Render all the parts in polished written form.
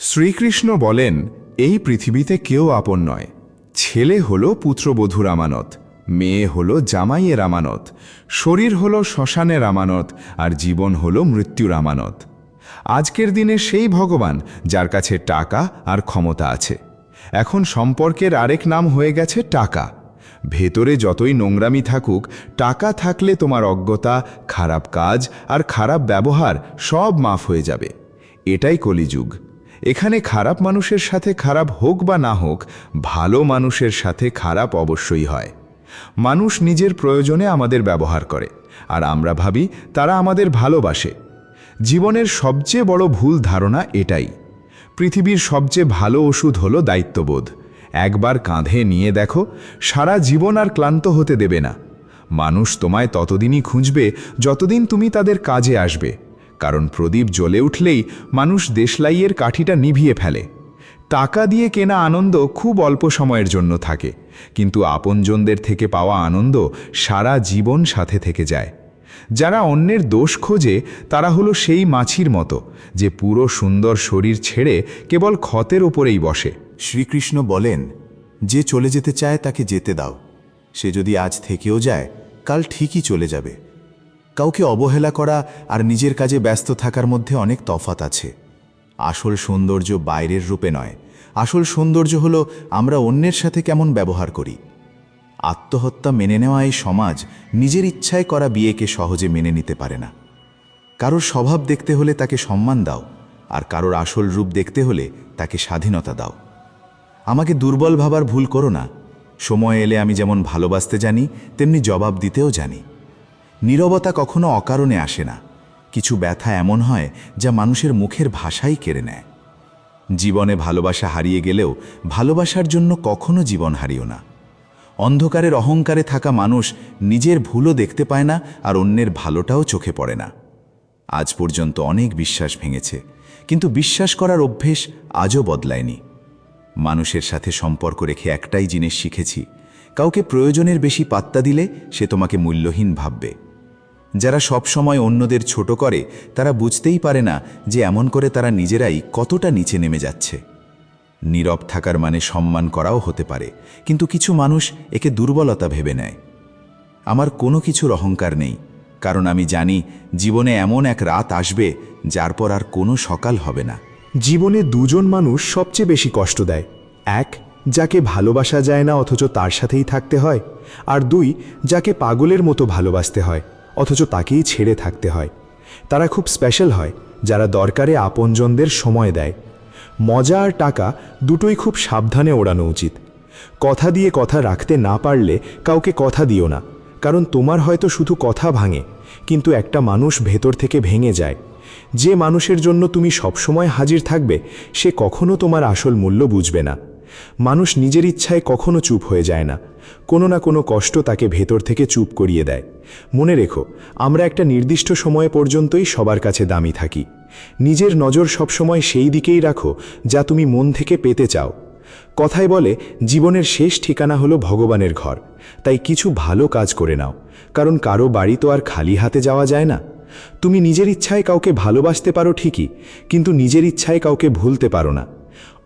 শ্রীকৃষ্ণ বলেন, এই পৃথিবীতে কেউ আপন নয়। ছেলে হলো পুত্রবধূর আমানত, মেয়ে হলো জামাইয়ের আমানত, শরীর হলো শ্মশানের আমানত, আর জীবন হলো মৃত্যুর আমানত। আজকের দিনে সেই ভগবান যার কাছে টাকা আর ক্ষমতা আছে। এখন সম্পর্কের আরেক নাম হয়ে গেছে টাকা। ভেতরে যতই নোংরামি থাকুক, টাকা থাকলে তোমার অজ্ঞতা, খারাপ কাজ আর খারাপ ব্যবহার সব মাফ হয়ে যাবে। এটাই কলিযুগ। এখানে খারাপ মানুষের সাথে খারাপ হোক বা না হোক, ভালো মানুষের সাথে খারাপ অবশ্যই হয়। মানুষ নিজের প্রয়োজনে আমাদের ব্যবহার করে, আর আমরা ভাবি তারা আমাদের ভালোবাসে। জীবনের সবচেয়ে বড় ভুল ধারণা এটাই। পৃথিবীর সবচেয়ে ভালো ওষুধ হলো দায়িত্ববোধ। একবার কাঁধে নিয়ে দেখো, সারা জীবন আর ক্লান্ত হতে দেবে না। মানুষ তোমায় ততদিনই খুঁজবে যতদিন তুমি তাদের কাজে আসবে, কারণ প্রদীপ জ্বলে উঠলেই মানুষ দেশলাইয়ের কাঠিটা নিভিয়ে ফেলে। টাকা দিয়ে কেনা আনন্দ খুব অল্প সময়ের জন্য থাকে, কিন্তু আপনজনদের থেকে পাওয়া আনন্দ সারা জীবন সাথে থেকে যায়। যারা অন্যের দোষ খোঁজে তারা হলো সেই মাছির মতো, যে পুরো সুন্দর শরীর ছেড়ে কেবল ক্ষতের ওপরেই বসে। শ্রীকৃষ্ণ বলেন, যে চলে যেতে চায় তাকে যেতে দাও। সে যদি আজ থেকেও যায়, কাল ঠিকই চলে যাবে। কাউকে অবহেলা করা আর নিজের কাজে ব্যস্ত থাকার মধ্যে অনেক তফাৎ আছে। আসল সৌন্দর্য বাইরের রূপে নয়, আসল সৌন্দর্য হলো আমরা অন্যের সাথে কেমন ব্যবহার করি। আত্মহত্যা মেনে নেওয়া এই সমাজ নিজের ইচ্ছায় করা বিয়েকে সহজে মেনে নিতে পারে না। কারোর স্বভাব দেখতে হলে তাকে সম্মান দাও, আর কারোর আসল রূপ দেখতে হলে তাকে স্বাধীনতা দাও। আমাকে দুর্বল ভাবার ভুল করো না। সময় এলে আমি যেমন ভালোবাসতে জানি, তেমনি জবাব দিতেও জানি। নীরবতা কখনো অকারণে আসে না। কিছু ব্যথা এমন হয় যা মানুষের মুখের ভাষাই কেড়ে নেয়। জীবনে ভালোবাসা হারিয়ে গেলেও ভালোবাসার জন্য কখনো জীবন হারিও না। অন্ধকারের অহংকারে থাকা মানুষ নিজের ভুলও দেখতে পায় না, আর অন্যের ভালোটাও চোখে পড়ে না। আজ পর্যন্ত অনেক বিশ্বাস ভেঙেছে, কিন্তু বিশ্বাস করার অভ্যেস আজও বদলায়নি। মানুষের সাথে সম্পর্ক রেখে একটাই জিনিস শিখেছি, কাউকে প্রয়োজনের বেশি পাত্তা দিলে সে তোমাকে মূল্যহীন ভাববে। যারা সব সময় অন্যদের ছোট করে তারা বুঝতেই পারে না যে এমন করে তারা নিজেরাই কতটা নিচে নেমে যাচ্ছে। নীরব থাকার মানে সম্মান করাও হতে পারে, কিন্তু কিছু মানুষ একে দুর্বলতা ভেবে নেয়। আমার কোনো কিছুর অহংকার নেই, কারণ আমি জানি জীবনে এমন এক রাত আসবে যার পর আর কোনো সকাল হবে না। জীবনে দুজন মানুষ সবচেয়ে বেশি কষ্ট দেয়। এক, যাকে ভালোবাসা যায় না অথচ তার সাথেই থাকতে হয়, আর দুই, যাকে পাগলের মতো ভালোবাসতে হয় অথচ তাকেই ছেড়ে থাকতে হয়। তারা খুব স্পেশাল হয় যারা দরকারে আপনজনদের সময় দেয়। মজা আর টাকা দুটোই খুব সাবধানে ওড়ানো উচিত। কথা দিয়ে কথা রাখতে না পারলে কাউকে কথা দিও না, কারণ তোমার হয়তো শুধু কথা ভাঙে, কিন্তু একটা মানুষ ভেতর থেকে ভেঙে যায়। যে মানুষের জন্য তুমি সবসময় হাজির থাকবে সে কখনো তোমার আসল মূল্য বুঝবে না। মানুষ নিজের ইচ্ছায় কখনো চুপ হয়ে যায় না, কোনো না কোনো কষ্ট তাকে ভেতর থেকে চুপ করিয়ে দেয়। মনে রেখো, আমরা একটা নির্দিষ্ট সময় পর্যন্তই সবার কাছে দামি থাকি। নিজের নজর সবসময় সেই দিকেই রাখো যা তুমি মন থেকে পেতে চাও। কথায় বলে, জীবনের শেষ ঠিকানা হলো ভগবানের ঘর। তাই কিছু ভালো কাজ করে নাও, কারণ কারো বাড়ি তো আর খালি হাতে যাওয়া যায় না। তুমি নিজের ইচ্ছায় কাউকে ভালোবাসতে পারো ঠিকই, কিন্তু নিজের ইচ্ছায় কাউকে ভুলতে পারো না।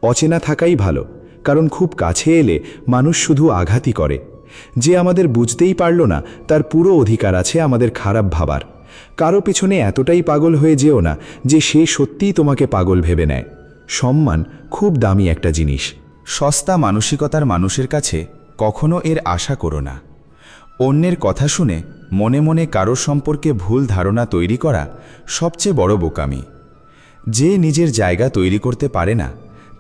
অচেনা থাকাই ভালো, কারণ খুব কাছে এলে মানুষ শুধু আঘাতই করে। যে আমাদের বুঝতেই পারল না তার পুরো অধিকার আছে আমাদের খারাপ ভাবার। কারো পিছনে এতটাই পাগল হয়ে যেও না যে সে সত্যিই তোমাকে পাগল ভেবে নেয়। সম্মান খুব দামি একটা জিনিস। সস্তা মানসিকতার মানুষের কাছে কখনো এর আশা করো না। অন্যের কথা শুনে মনে মনে কারো সম্পর্কে ভুল ধারণা তৈরি করা সবচেয়ে বড় বোকামি। যে নিজের জায়গা তৈরি করতে পারে না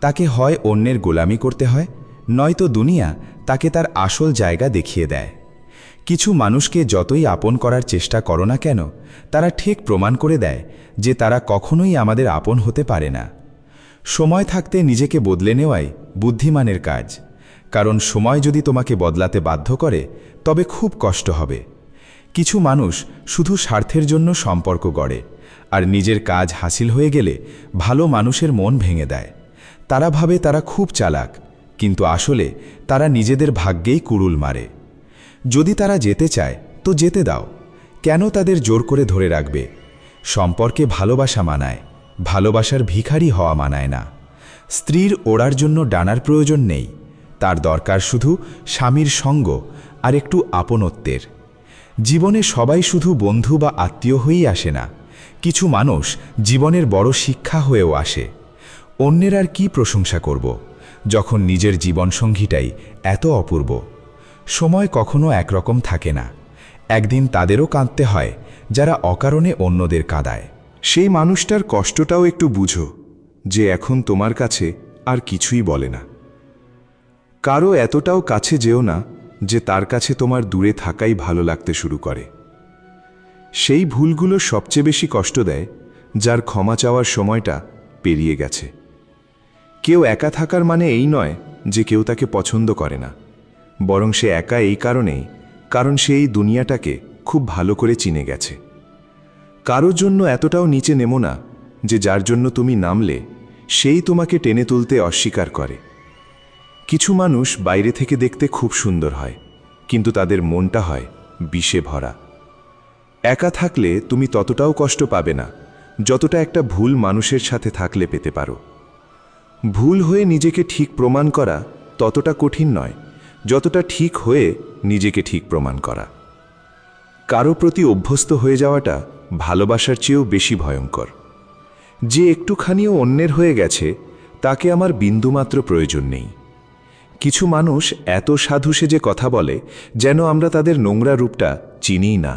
তাকে হয় অন্যের গোলামি করতে হয়, নয়তো দুনিয়া তাকে তার আসল জায়গা দেখিয়ে দেয়। কিছু মানুষকে যতই আপন করার চেষ্টা করো না কেন, তারা ঠিক প্রমাণ করে দেয় যে তারা কখনোই আমাদের আপন হতে পারে না। সময় থাকতে নিজেকে বদলে নেওয়াই বুদ্ধিমানের কাজ, কারণ সময় যদি তোমাকে বদলাতে বাধ্য করে তবে খুব কষ্ট হবে। কিছু মানুষ শুধু স্বার্থের জন্য সম্পর্ক গড়ে, আর নিজের কাজ হাসিল হয়ে গেলে ভালো মানুষের মন ভেঙে দেয়। তারা ভাবে তারা খুব চালাক, কিন্তু আসলে তারা নিজেদের ভাগ্যেই কুড়ুল মারে। যদি তারা যেতে চায় তো যেতে দাও, কেন তাদের জোর করে ধরে রাখবে? সম্পর্কে ভালোবাসা মানায়, ভালোবাসার ভিখারি হওয়া মানায় না। স্ত্রীর ওড়ার জন্য ডানার প্রয়োজন নেই, তার দরকার শুধু স্বামীর সঙ্গ আর একটু আপনত্বের। জীবনে সবাই শুধু বন্ধু বা আত্মীয় হয়েই আসে না, কিছু মানুষ জীবনের বড় শিক্ষা হয়েও আসে। অন্যের আর কি প্রশংসা করব যখন নিজের জীবনসঙ্গীটাই এত অপূর্ব। সময় কখনো একরকম থাকে না, একদিন তাদেরও কাঁদতে হয় যারা অকারণে অন্যদের কাঁদায়। সেই মানুষটার কষ্টটাও একটু বুঝো, যে এখন তোমার কাছে আর কিছুই বলে না। কারো এতটাও কাছে যেও না যে তার কাছে তোমার দূরে থাকাই ভালো লাগতে শুরু করে। সেই ভুলগুলো সবচেয়ে বেশি কষ্ট দেয় যার ক্ষমা চাওয়ার সময়টা পেরিয়ে গেছে। কেউ একা থাকার মানে এই নয় যে কেউ তাকে পছন্দ করে না, বরং সে একা এই কারণেই কারণ সে এই দুনিয়াটাকে খুব ভালো করে চিনে গেছে। কারোর জন্য এতটাও নিচে নেমো না যে যার জন্য তুমি নামলে সেই তোমাকে টেনে তুলতে অস্বীকার করে। কিছু মানুষ বাইরে থেকে দেখতে খুব সুন্দর হয়, কিন্তু তাদের মনটা হয় বিষে ভরা। একা থাকলে তুমি ততটাও কষ্ট পাবে না যতটা একটা ভুল মানুষের সাথে থাকলে পেতে পারো। ভুল হয়ে নিজেকে ঠিক প্রমাণ করা ততটা কঠিন নয় যতটা ঠিক হয়ে নিজেকে ঠিক প্রমাণ করা। কারো প্রতি অভ্যস্ত হয়ে যাওয়াটা ভালোবাসার চেয়েও বেশি ভয়ঙ্কর। যে একটুখানিও অন্যের হয়ে গেছে তাকে আমার বিন্দুমাত্র প্রয়োজন নেই। কিছু মানুষ এত সাধু সেজে কথা বলে যেন আমরা তাদের নোংরা রূপটা চিনিই না।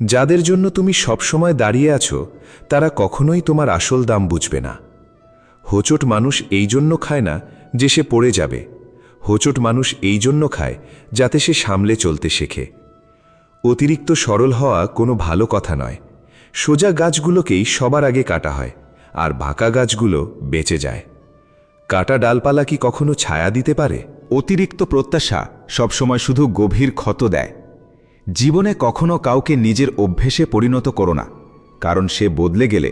যাদের জন্য তুমি সবসময় দাঁড়িয়ে আছো তারা কখনোই তোমার আসল দাম বুঝবে না। হোঁচট মানুষ এই জন্য খায় না যে সে পড়ে যাবে, হোঁচট মানুষ এই জন্য খায় যাতে সে সামলে চলতে শেখে। অতিরিক্ত সরল হওয়া কোনো ভালো কথা নয়। সোজা গাছগুলোকেই সবার আগে কাটা হয়, আর বাঁকা গাছগুলো বেঁচে যায়। কাটা ডালপালা কি কখনো ছায়া দিতে পারে? অতিরিক্ত প্রত্যাশা সবসময় শুধু গভীর ক্ষত দেয়। জীবনে কখনো কাউকে নিজের অভ্যেসে পরিণত করো না, কারণ সে বদলে গেলে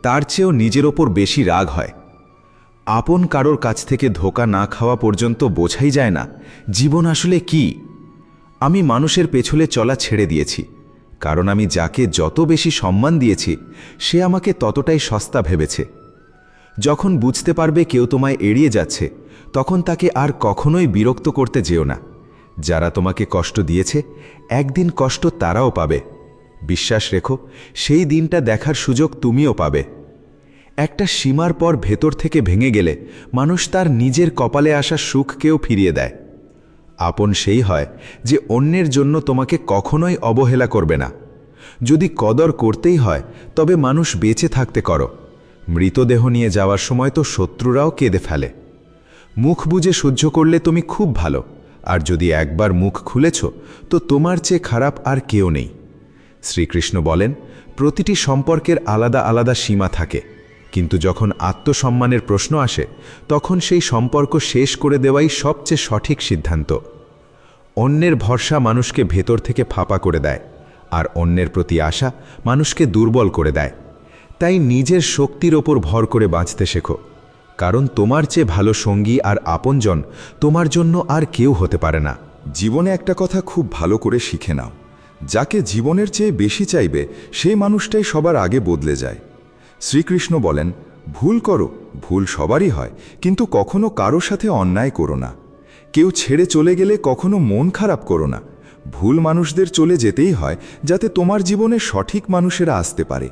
তার চেয়েও নিজের ওপর বেশি রাগ হয়। আপন কারোর কাছ থেকে ধোঁকা না খাওয়া পর্যন্ত বোঝাই যায় না জীবন আসলে কি। আমি মানুষের পেছনে চলা ছেড়ে দিয়েছি, কারণ আমি যাকে যত বেশি সম্মান দিয়েছি সে আমাকে ততটাই সস্তা ভেবেছে। যখন বুঝতে পারবে কেউ তোমায় এড়িয়ে যাচ্ছে, তখন তাকে আর কখনোই বিরক্ত করতে যেও না। যারা তোমাকে কষ্ট দিয়েছে একদিন কষ্ট তারাও পাবে। বিশ্বাস রেখো, সেই দিনটা দেখার সুযোগ তুমিও পাবে। একটা সীমার পর ভেতর থেকে ভেঙে গেলে মানুষ তার নিজের কপালে আসা সুখকেও ফিরিয়ে দেয়। আপন সেই হয় যে অন্যের জন্য তোমাকে কখনোই অবহেলা করবে না। যদি কদর করতেই হয় তবে মানুষ বেঁচে থাকতে করো। মৃতদেহ নিয়ে যাওয়ার সময় তো শত্রুরাও কেঁদে ফেলে। মুখ বুজে সহ্য করলে তুমি খুব ভালো, আর যদি একবার মুখ খুলেছ তো তোমার চেয়ে খারাপ আর কেউ নেই। শ্রীকৃষ্ণ বলেন, প্রতিটি সম্পর্কের আলাদা আলাদা সীমা থাকে, কিন্তু যখন আত্মসম্মানের প্রশ্ন আসে তখন সেই সম্পর্ক শেষ করে দেওয়াই সবচেয়ে সঠিক সিদ্ধান্ত। অন্যের ভরসা মানুষকে ভেতর থেকে ফাঁপা করে দেয়, আর অন্যের প্রতি আশা মানুষকে দুর্বল করে দেয়। তাই নিজের শক্তির ওপর ভর করে বাঁচতে শেখো, কারণ তোমার চেয়ে ভালো সঙ্গী আর আপনজন তোমার জন্য আর কেউ হতে পারে না। জীবনে একটা কথা খুব ভালো করে শিখে নাও, যাকে জীবনের চেয়ে বেশি চাইবে সেই মানুষটাই সবার আগে বদলে যায়। শ্রীকৃষ্ণ বলেন, ভুল করো, ভুল সবারই হয়, কিন্তু কখনো কারো সাথে অন্যায় করো না। কেউ ছেড়ে চলে গেলে কখনো মন খারাপ করো না। ভুল মানুষদের চলে যেতেই হয় যাতে তোমার জীবনে সঠিক মানুষেরা আসতে পারে।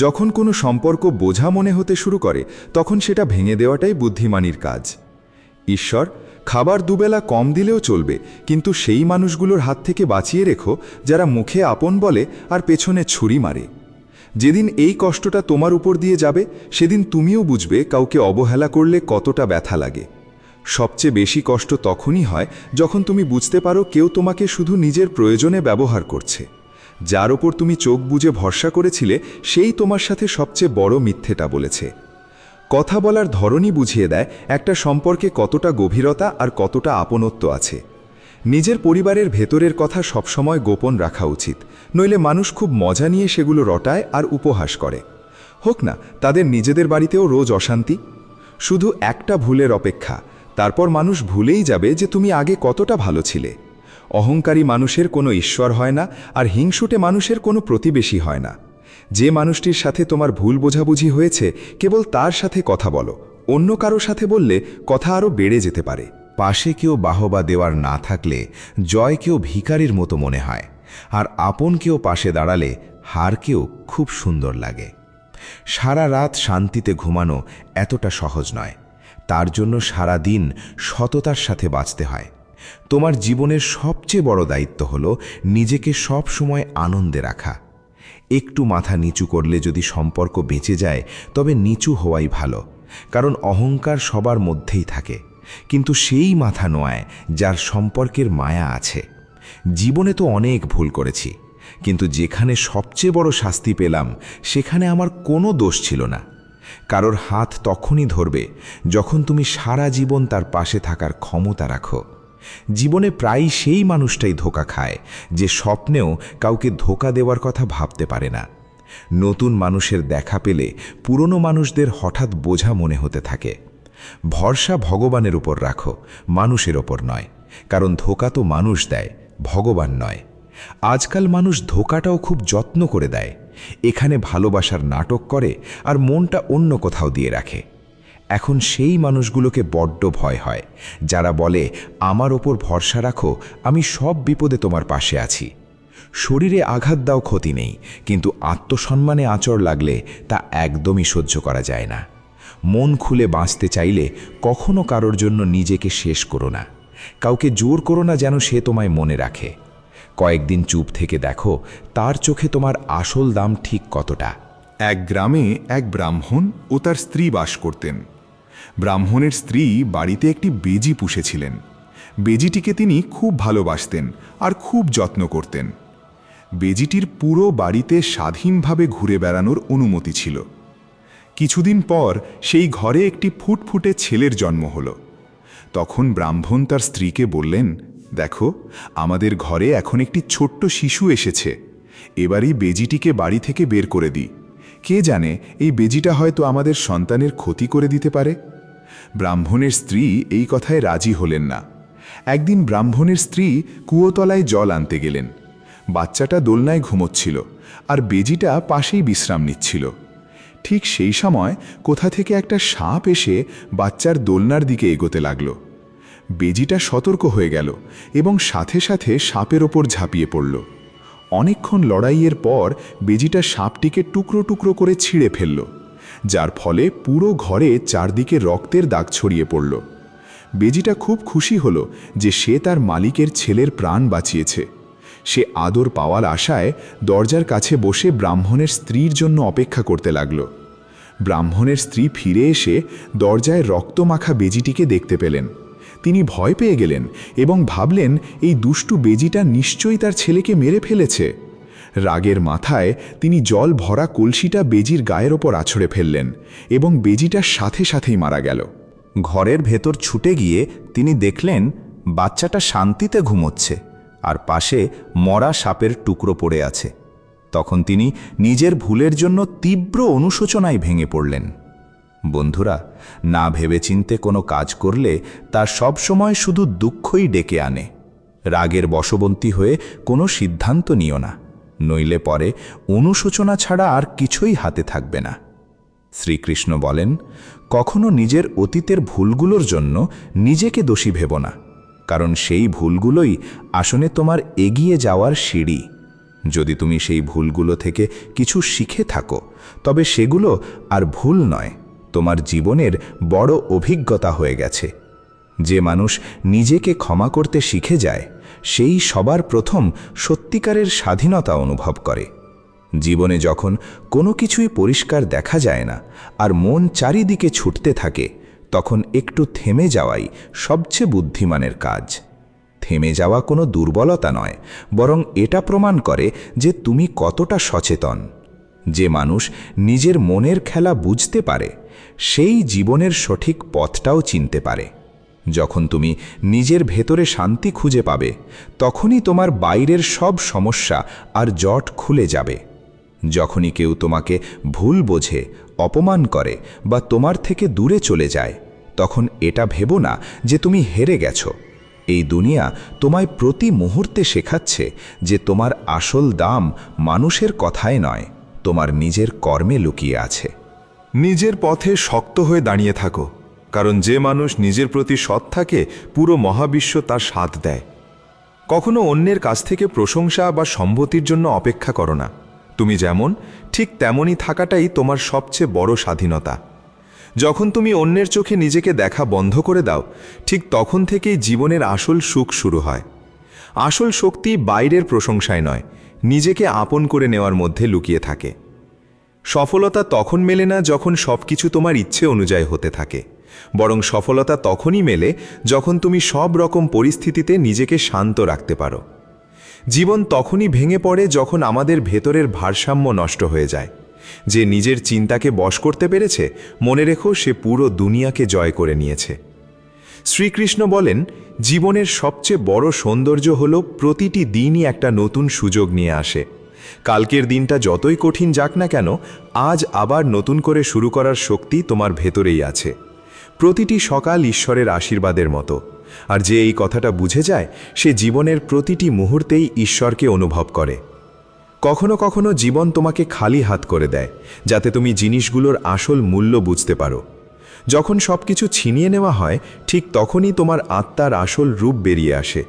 যখন কোনো সম্পর্ক বোঝা মনে হতে শুরু করে তখন সেটা ভেঙে দেওয়াটাই বুদ্ধিমানীর কাজ। ঈশ্বর খাবার দুবেলা কম দিলেও চলবে, কিন্তু সেই মানুষগুলোর হাত থেকে বাঁচিয়ে রেখো যারা মুখে আপন বলে আর পেছনে ছুরি মারে। যেদিন এই কষ্টটা তোমার উপর দিয়ে যাবে সেদিন তুমিও বুঝবে কাউকে অবহেলা করলে কতটা ব্যথা লাগে। সবচেয়ে বেশি কষ্ট তখনই হয় যখন তুমি বুঝতে পারো কেউ তোমাকে শুধু নিজের প্রয়োজনে ব্যবহার করছে। যার ওপর তুমি চোখ বুজে ভরসা করেছিলে সেই তোমার সাথে সবচেয়ে বড় মিথ্যেটা বলেছে। কথা বলার ধরনই বুঝিয়ে দেয় একটা সম্পর্কে কতটা গভীরতা আর কতটা আপনত্ব আছে। নিজের পরিবারের ভেতরের কথা সবসময় গোপন রাখা উচিত, নইলে মানুষ খুব মজা নিয়ে সেগুলো রটায় আর উপহাস করে। হোক না তাদের নিজেদের বাড়িতেও রোজ অশান্তি। শুধু একটা ভুলের অপেক্ষা, তারপর মানুষ ভুলেই যাবে যে তুমি আগে কতটা ভালো ছিলে। অহংকারী মানুষের কোনো ঈশ্বর হয় না, আর হিংসুটে মানুষের কোনো প্রতিবেশী হয় না। যে মানুষটির সাথে তোমার ভুল বোঝাবুঝি হয়েছে কেবল তার সাথে কথা বলো, অন্য কারো সাথে বললে কথা আরও বেড়ে যেতে পারে। পাশে কেউ বাহবা দেওয়ার না থাকলে জয় কেউ ভিখারির মতো মনে হয়, আর আপন কেউ পাশে দাঁড়ালে হারকেও খুব সুন্দর লাগে। সারা রাত শান্তিতে ঘুমানো এতটা সহজ নয়, তার জন্য সারা দিন সততার সাথে বাঁচতে হয়। তোমার জীবনের সবচেয়ে বড় দায়িত্ব হলো নিজেকে সব সময় আনন্দে রাখা। একটু মাথা নিচু করলে যদি সম্পর্ক বেঁচে যায় তবে নিচু হওয়াই ভালো, কারণ অহংকার সবার মধ্যেই থাকে, কিন্তু সেই মাথা নোয়ায় যার সম্পর্কের মায়া আছে। জীবনে তো অনেক ভুল করেছি, কিন্তু যেখানে সবচেয়ে বড় শাস্তি পেলাম সেখানে আমার কোনো দোষ ছিল না। কারোর হাত তখনই ধরবে যখন তুমি সারা জীবন তার পাশে থাকার ক্ষমতা রাখো। জীবনে প্রায়ই সেই মানুষটাই ধোঁকা খায় যে স্বপ্নেও কাউকে ধোঁকা দেওয়ার কথা ভাবতে পারে না। নতুন মানুষের দেখা পেলে পুরনো মানুষদের হঠাৎ বোঝা মনে হতে থাকে। ভরসা ভগবানের উপর রাখো, মানুষের ওপর নয়, কারণ ধোঁকা তো মানুষ দেয়, ভগবান নয়। আজকাল মানুষ ধোঁকাটাও খুব যত্ন করে দেয়, এখানে ভালোবাসার নাটক করে আর মনটা অন্য কোথাও দিয়ে রাখে। এখন সেই মানুষগুলোকে বড্ড ভয় হয় যারা বলে আমার ওপর ভরসা রাখো, আমি সব বিপদে তোমার পাশে আছি। শরীরে আঘাত দাও, ক্ষতি নেই, কিন্তু আত্মসম্মানে আঁচড় লাগলে তা একদমই সহ্য করা যায় না। মন খুলে বাঁচতে চাইলে কখনো কারোর জন্য নিজেকে শেষ করো না, কাউকে জোর করো না যেন সে তোমায় মনে রাখে। কয়েকদিন চুপ থেকে দেখো তার চোখে তোমার আসল দাম ঠিক কতটা। এক গ্রামে এক ব্রাহ্মণ ও তার স্ত্রী বাস করতেন। ব্রাহ্মণের স্ত্রী বাড়িতে একটি বেজি পুষেছিলেন। বেজিটিকে তিনি খুব ভালোবাসতেন আর খুব যত্ন করতেন। বেজিটির পুরো বাড়িতে স্বাধীনভাবে ঘুরে বেড়ানোর অনুমতি ছিল। কিছুদিন পর সেই ঘরে একটি ফুটফুটে ছেলের জন্ম হলো। তখন ব্রাহ্মণ তার স্ত্রীকে বললেন, দেখো, আমাদের ঘরে এখন একটি ছোট্ট শিশু এসেছে, এবারই বেজিটিকে বাড়ি থেকে বের করে দিই। কে জানে এই বেজিটা হয়তো আমাদের সন্তানের ক্ষতি করে দিতে পারে। ব্রাহ্মণের স্ত্রী এই কথায় রাজি হলেন না। একদিন ব্রাহ্মণের স্ত্রী কুয়োতলায় জল আনতে গেলেন। বাচ্চাটা দোলনায় ঘুমোচ্ছিল আর বেজিটা পাশেই বিশ্রাম নিচ্ছিল। ঠিক সেই সময় কোথা থেকে একটা সাপ এসে বাচ্চার দোলনার দিকে এগোতে লাগল। বেজিটা সতর্ক হয়ে গেল এবং সাথে সাথে সাপের ওপর ঝাঁপিয়ে পড়ল। অনেকক্ষণ লড়াইয়ের পর বেজিটা সাপটিকে টুকরো টুকরো করে ছিঁড়ে ফেলল, যার ফলে পুরো ঘরে চারদিকে রক্তের দাগ ছড়িয়ে পড়ল। বেজিটা খুব খুশি হলো যে সে তার মালিকের ছেলের প্রাণ বাঁচিয়েছে। সে আদর পাওয়ার আশায় দরজার কাছে বসে ব্রাহ্মণের স্ত্রীর জন্য অপেক্ষা করতে লাগল। ব্রাহ্মণের স্ত্রী ফিরে এসে দরজায় রক্তমাখা বেজিটিকে দেখতে পেলেন। তিনি ভয় পেয়ে গেলেন এবং ভাবলেন এই দুষ্টু বেজিটা নিশ্চয়ই তার ছেলেকে মেরে ফেলেছে। রাগের মাথায় তিনি জল ভরা কলসিটা বেজির গায়ের ওপর আছড়ে ফেললেন এবং বেজিটা সাথে সাথেই মারা গেল। ঘরের ভেতর ছুটে গিয়ে তিনি দেখলেন বাচ্চাটা শান্তিতে ঘুমোচ্ছে আর পাশে মরা সাপের টুকরো পড়ে আছে। তখন তিনি নিজের ভুলের জন্য তীব্র অনুশোচনায় ভেঙে পড়লেন। বন্ধুরা, না ভেবেচিন্তে কোনো কাজ করলে তার সবসময় শুধু দুঃখই ডেকে আনে। রাগের বশবর্তী হয়ে কোনো সিদ্ধান্ত নিও না, নইলে পরে অনুশোচনা ছাড়া আর কিছুই হাতে থাকবে না। শ্রীকৃষ্ণ বলেন, কখনো নিজের অতীতের ভুলগুলোর জন্য নিজেকে দোষী ভেব না, কারণ সেই ভুলগুলোই আসলে তোমার এগিয়ে যাওয়ার সিঁড়ি। যদি তুমি সেই ভুলগুলো থেকে কিছু শিখে থাকো তবে সেগুলো আর ভুল নয়, তোমার জীবনের বড় অভিজ্ঞতা হয়ে গেছে। যে মানুষ নিজেকে ক্ষমা করতে শিখে যায় সেই সবার প্রথম সত্যিকারের স্বাধীনতা অনুভব করে। জীবনে যখন কোনো কিছুই পরিষ্কার দেখা যায় না আর মন চারিদিকে ছুটতে থাকে, তখন একটু থেমে যাওয়াই সবচেয়ে বুদ্ধিমানের কাজ। থেমে যাওয়া কোনো দুর্বলতা নয়, বরং এটা প্রমাণ করে যে তুমি কতটা সচেতন। যে মানুষ নিজের মনের খেলা বুঝতে পারে সেই জীবনের সঠিক পথটাও চিনতে পারে। যখন তুমি নিজের ভেতরে শান্তি খুঁজে পাবে, তখনই তোমার বাইরের সব সমস্যা আর জট খুলে যাবে। যখনই কেউ তোমাকে ভুল বোঝে, অপমান করে বা তোমার থেকে দূরে চলে যায়, তখন এটা ভেবো না যে তুমি হেরে গেছো। এই দুনিয়া তোমায় প্রতি মুহূর্তে শেখাচ্ছে যে তোমার আসল দাম মানুষের কথায় নয়, তোমার নিজের কর্মে লুকিয়ে আছে। নিজের পথে শক্ত হয়ে দাঁড়িয়ে থাকো। কারণ যে মানুষ নিজের প্রতি সৎ থাকে পুরো মহাবিশ্ব তার সাথ দেয়। কখনো অন্যের কাছ থেকে প্রশংসা বা সম্মতির জন্য অপেক্ষা করো না। তুমি যেমন ঠিক তেমনই থাকাটাই তোমার সবচেয়ে বড় স্বাধীনতা। যখন তুমি অন্যের চোখে নিজেকে দেখা বন্ধ করে দাও, ঠিক তখন থেকেই জীবনের আসল সুখ শুরু হয়। আসল শক্তি বাইরের প্রশংসায় নয়, নিজেকে আপন করে নেওয়ার মধ্যে লুকিয়ে থাকে। সফলতা তখন মেলে না যখন সবকিছু তোমার ইচ্ছে অনুযায়ী হতে থাকে, বরং সফলতা তখনই মেলে যখন তুমি সব রকম পরিস্থিতিতে নিজেকে শান্ত রাখতে পারো। জীবন তখনই ভেঙে পড়ে যখন আমাদের ভেতরের ভারসাম্য নষ্ট হয়ে যায়। যে নিজের চিন্তাকে বশ করতে পেরেছে, মনে রেখো সে পুরো দুনিয়াকে জয় করে নিয়েছে। শ্রীকৃষ্ণ বলেন, জীবনের সবচেয়ে বড় সৌন্দর্য হল প্রতিটি দিনই একটা নতুন সুযোগ নিয়ে আসে। কালকের দিনটা যতই কঠিন যাক না কেন, আজ আবার নতুন করে শুরু করার শক্তি তোমার ভেতরেই আছে। প্রতিটি সকাল ঈশ্বরের আশীর্বাদের মতো, আর যে এই কথাটা বুঝে যায় সে জীবনের প্রতিটি মুহূর্তেই ঈশ্বরকে অনুভব করে। কখনো কখনো জীবন তোমাকে খালি হাত করে দেয়, যাতে তুমি জিনিসগুলোর আসল মূল্য বুঝতে পারো। যখন সবকিছু ছিনিয়ে নেওয়া হয়, ঠিক তখনই তোমার আত্মার আসল রূপ বেরিয়ে আসে।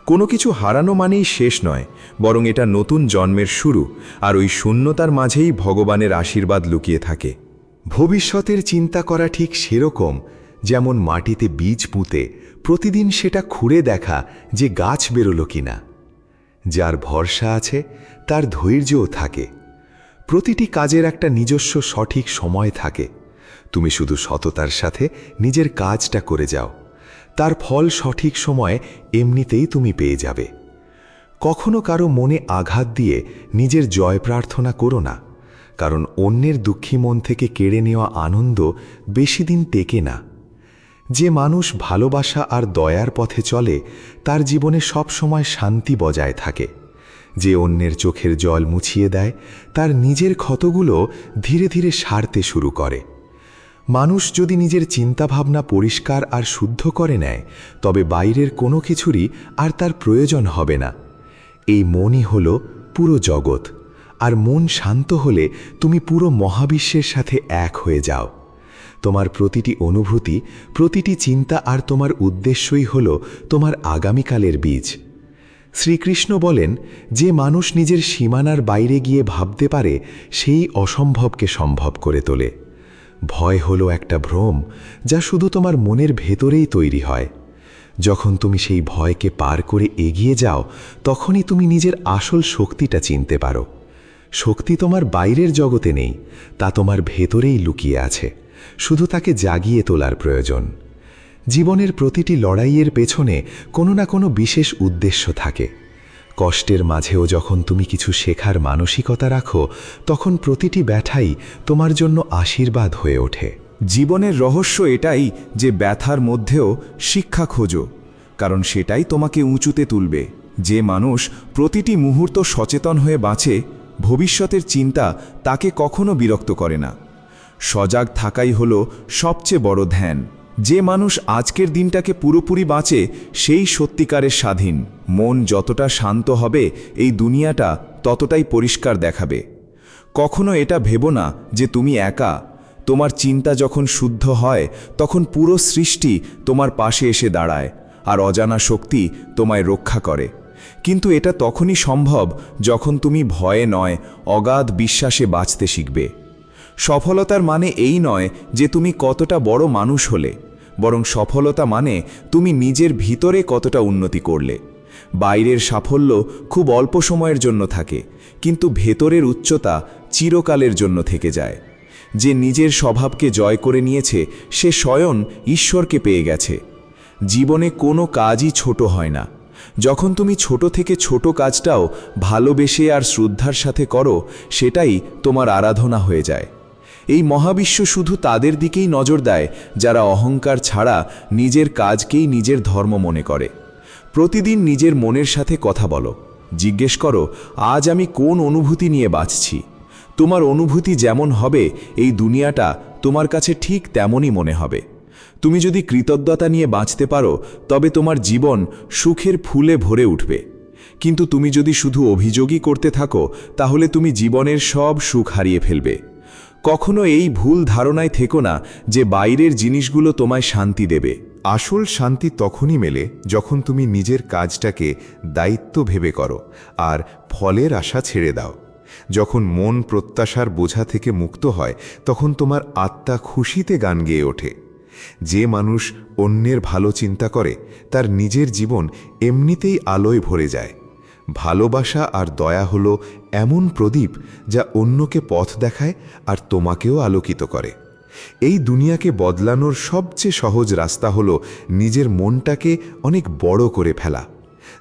কোনো কিছু হারানো মানেই শেষ নয়, বরং এটা নতুন জন্মের শুরু, আর ওই শূন্যতার মাঝেই ভগবানের আশীর্বাদ লুকিয়ে থাকে। ভবিষ্যতের চিন্তা করা ঠিক সেরকম যেমন মাটিতে বীজ পুঁতে প্রতিদিন সেটা খুঁড়ে দেখা যে গাছ বেরোলো কিনা। যার ভরসা আছে তার ধৈর্যও থাকে। প্রতিটি কাজের একটা নিজস্ব সঠিক সময় থাকে। তুমি শুধু সততার সাথে নিজের কাজটা করে যাও, তার ফল সঠিক সময়ে এমনিতেই তুমি পেয়ে যাবে। কখনো কারো মনে আঘাত দিয়ে নিজের জয় প্রার্থনা করো না, কারণ অন্যের দুঃখী মন থেকে কেড়ে নেওয়া আনন্দ বেশি দিন টেকে না। যে মানুষ ভালোবাসা আর দয়ার পথে চলে তার জীবনে সব সময় শান্তি বজায় থাকে। যে অন্যের চোখের জল মুছিয়ে দেয় তার নিজের ক্ষতগুলো ধীরে ধীরে সারতে শুরু করে। মানুষ যদি নিজের চিন্তাভাবনা পরিষ্কার আর শুদ্ধ করে নেয়, তবে বাইরের কোনো কিছুরই আর তার প্রয়োজন হবে না। এই মনই হলো পুরো জগৎ, আর মন শান্ত হলে তুমি পুরো মহাবিশ্বের সাথে এক হয়ে যাও। তোমার প্রতিটি অনুভূতি, প্রতিটি চিন্তা আর তোমার উদ্দেশ্যই হলো তোমার আগামীকালের বীজ। শ্রীকৃষ্ণ বলেন, যে মানুষ নিজের সীমানার বাইরে গিয়ে ভাবতে পারে সেই অসম্ভবকে সম্ভব করে তোলে। ভয় হলো একটা ভ্রম যা শুধু তোমার মনের ভেতরেই তৈরি হয়। যখন তুমি সেই ভয়কে পার করে এগিয়ে যাও, তখনই তুমি নিজের আসল শক্তিটা চিনতে পারো। শক্তি তোমার বাইরের জগতে নেই, তা তোমার ভেতরেই লুকিয়ে আছে, শুধু তাকে জাগিয়ে তোলার প্রয়োজন। জীবনের প্রতিটি লড়াইয়ের পেছনে কোনো না কোনো বিশেষ উদ্দেশ্য থাকে। কষ্টের মাঝেও যখন তুমি কিছু শেখার মানসিকতা রাখো, তখন প্রতিটি ব্যথাই তোমার জন্য আশীর্বাদ হয়ে ওঠে। জীবনের রহস্য এটাই যে ব্যথার মধ্যেও শিক্ষা খোঁজো, কারণ সেটাই তোমাকে উঁচুতে তুলবে। যে মানুষ প্রতিটি মুহূর্ত সচেতন হয়ে বাঁচে, ভবিষ্যতের চিন্তা তাকে কখনো বিরক্ত করে না। সজাগ থাকাই হলো সবচেয়ে বড় ধ্যান। যে মানুষ আজকের দিনটাকে পুরোপুরি বাঁচে সেই সত্যিকারের স্বাধীন। মন যতটা শান্ত হবে এই দুনিয়াটা ততটাই পরিষ্কার দেখাবে। কখনো এটা ভেবো না যে তুমি একা। তোমার চিন্তা যখন শুদ্ধ হয় তখন পুরো সৃষ্টি তোমার পাশে এসে দাঁড়ায়, আর অজানা শক্তি তোমায় রক্ষা করে। কিন্তু এটা তখনই সম্ভব যখন তুমি ভয়ে নয়, অগাধ বিশ্বাসে বাঁচতে শিখবে। সফলতার মানে এই নয় যে তুমি কতটা বড় মানুষ হলে, বরং সফলতা মানে তুমি নিজের ভিতরে কতটা উন্নতি করলে। বাইরের সাফল্য খুব অল্প সময়ের জন্য থাকে, কিন্তু ভেতরের উচ্চতা চিরকালের জন্য থেকে যায়। যে নিজের স্বভাবকে জয় করে নিয়েছে সে স্বয়ং ঈশ্বরকে পেয়ে গেছে। জীবনে কোনো কাজই ছোট হয় না। যখন তুমি ছোট থেকে ছোট কাজটাও ভালোবেসে আর শ্রদ্ধার সাথে করো, সেটাই তোমার আরাধনা হয়ে যায়। এই মহাবিশ্ব শুধু তাদের দিকেই নজর দেয় যারা অহংকার ছাড়া নিজের কাজকেই নিজের ধর্ম মনে করে। প্রতিদিন নিজের মনের সাথে কথা বলো, জিজ্ঞেস করো, আজ আমি কোন অনুভূতি নিয়ে বাঁচছি। তোমার অনুভূতি যেমন হবে এই দুনিয়াটা তোমার কাছে ঠিক তেমনই মনে হবে। তুমি যদি কৃতজ্ঞতা নিয়ে বাঁচতে পারো তবে তোমার জীবন সুখের ফুলে ভরে উঠবে। কিন্তু তুমি যদি শুধু অভিযোগই করতে থাকো তাহলে তুমি জীবনের সব সুখ হারিয়ে ফেলবে। কখনো এই ভুল ধারণায় থেকো না যে বাইরের জিনিসগুলো তোমায় শান্তি দেবে। আসল শান্তি তখনই মেলে যখন তুমি নিজের কাজটাকে দায়িত্ব ভেবে করো আর ফলের আশা ছেড়ে দাও। যখন মন প্রত্যাশার বোঝা থেকে মুক্ত হয় তখন তোমার আত্মা খুশিতে গান গেয়ে ওঠে। যে মানুষ অন্যের ভালো চিন্তা করে তার নিজের জীবন এমনিতেই আলোয় ভরে যায়। ভালোবাসা আর দয়া হলো এমন প্রদীপ যা অন্যকে পথ দেখায় আর তোমাকেও আলোকিত করে। এই দুনিয়াকে বদলানোর সবচেয়ে সহজ রাস্তা হলো নিজের মনটাকে অনেক বড় করে ফেলা।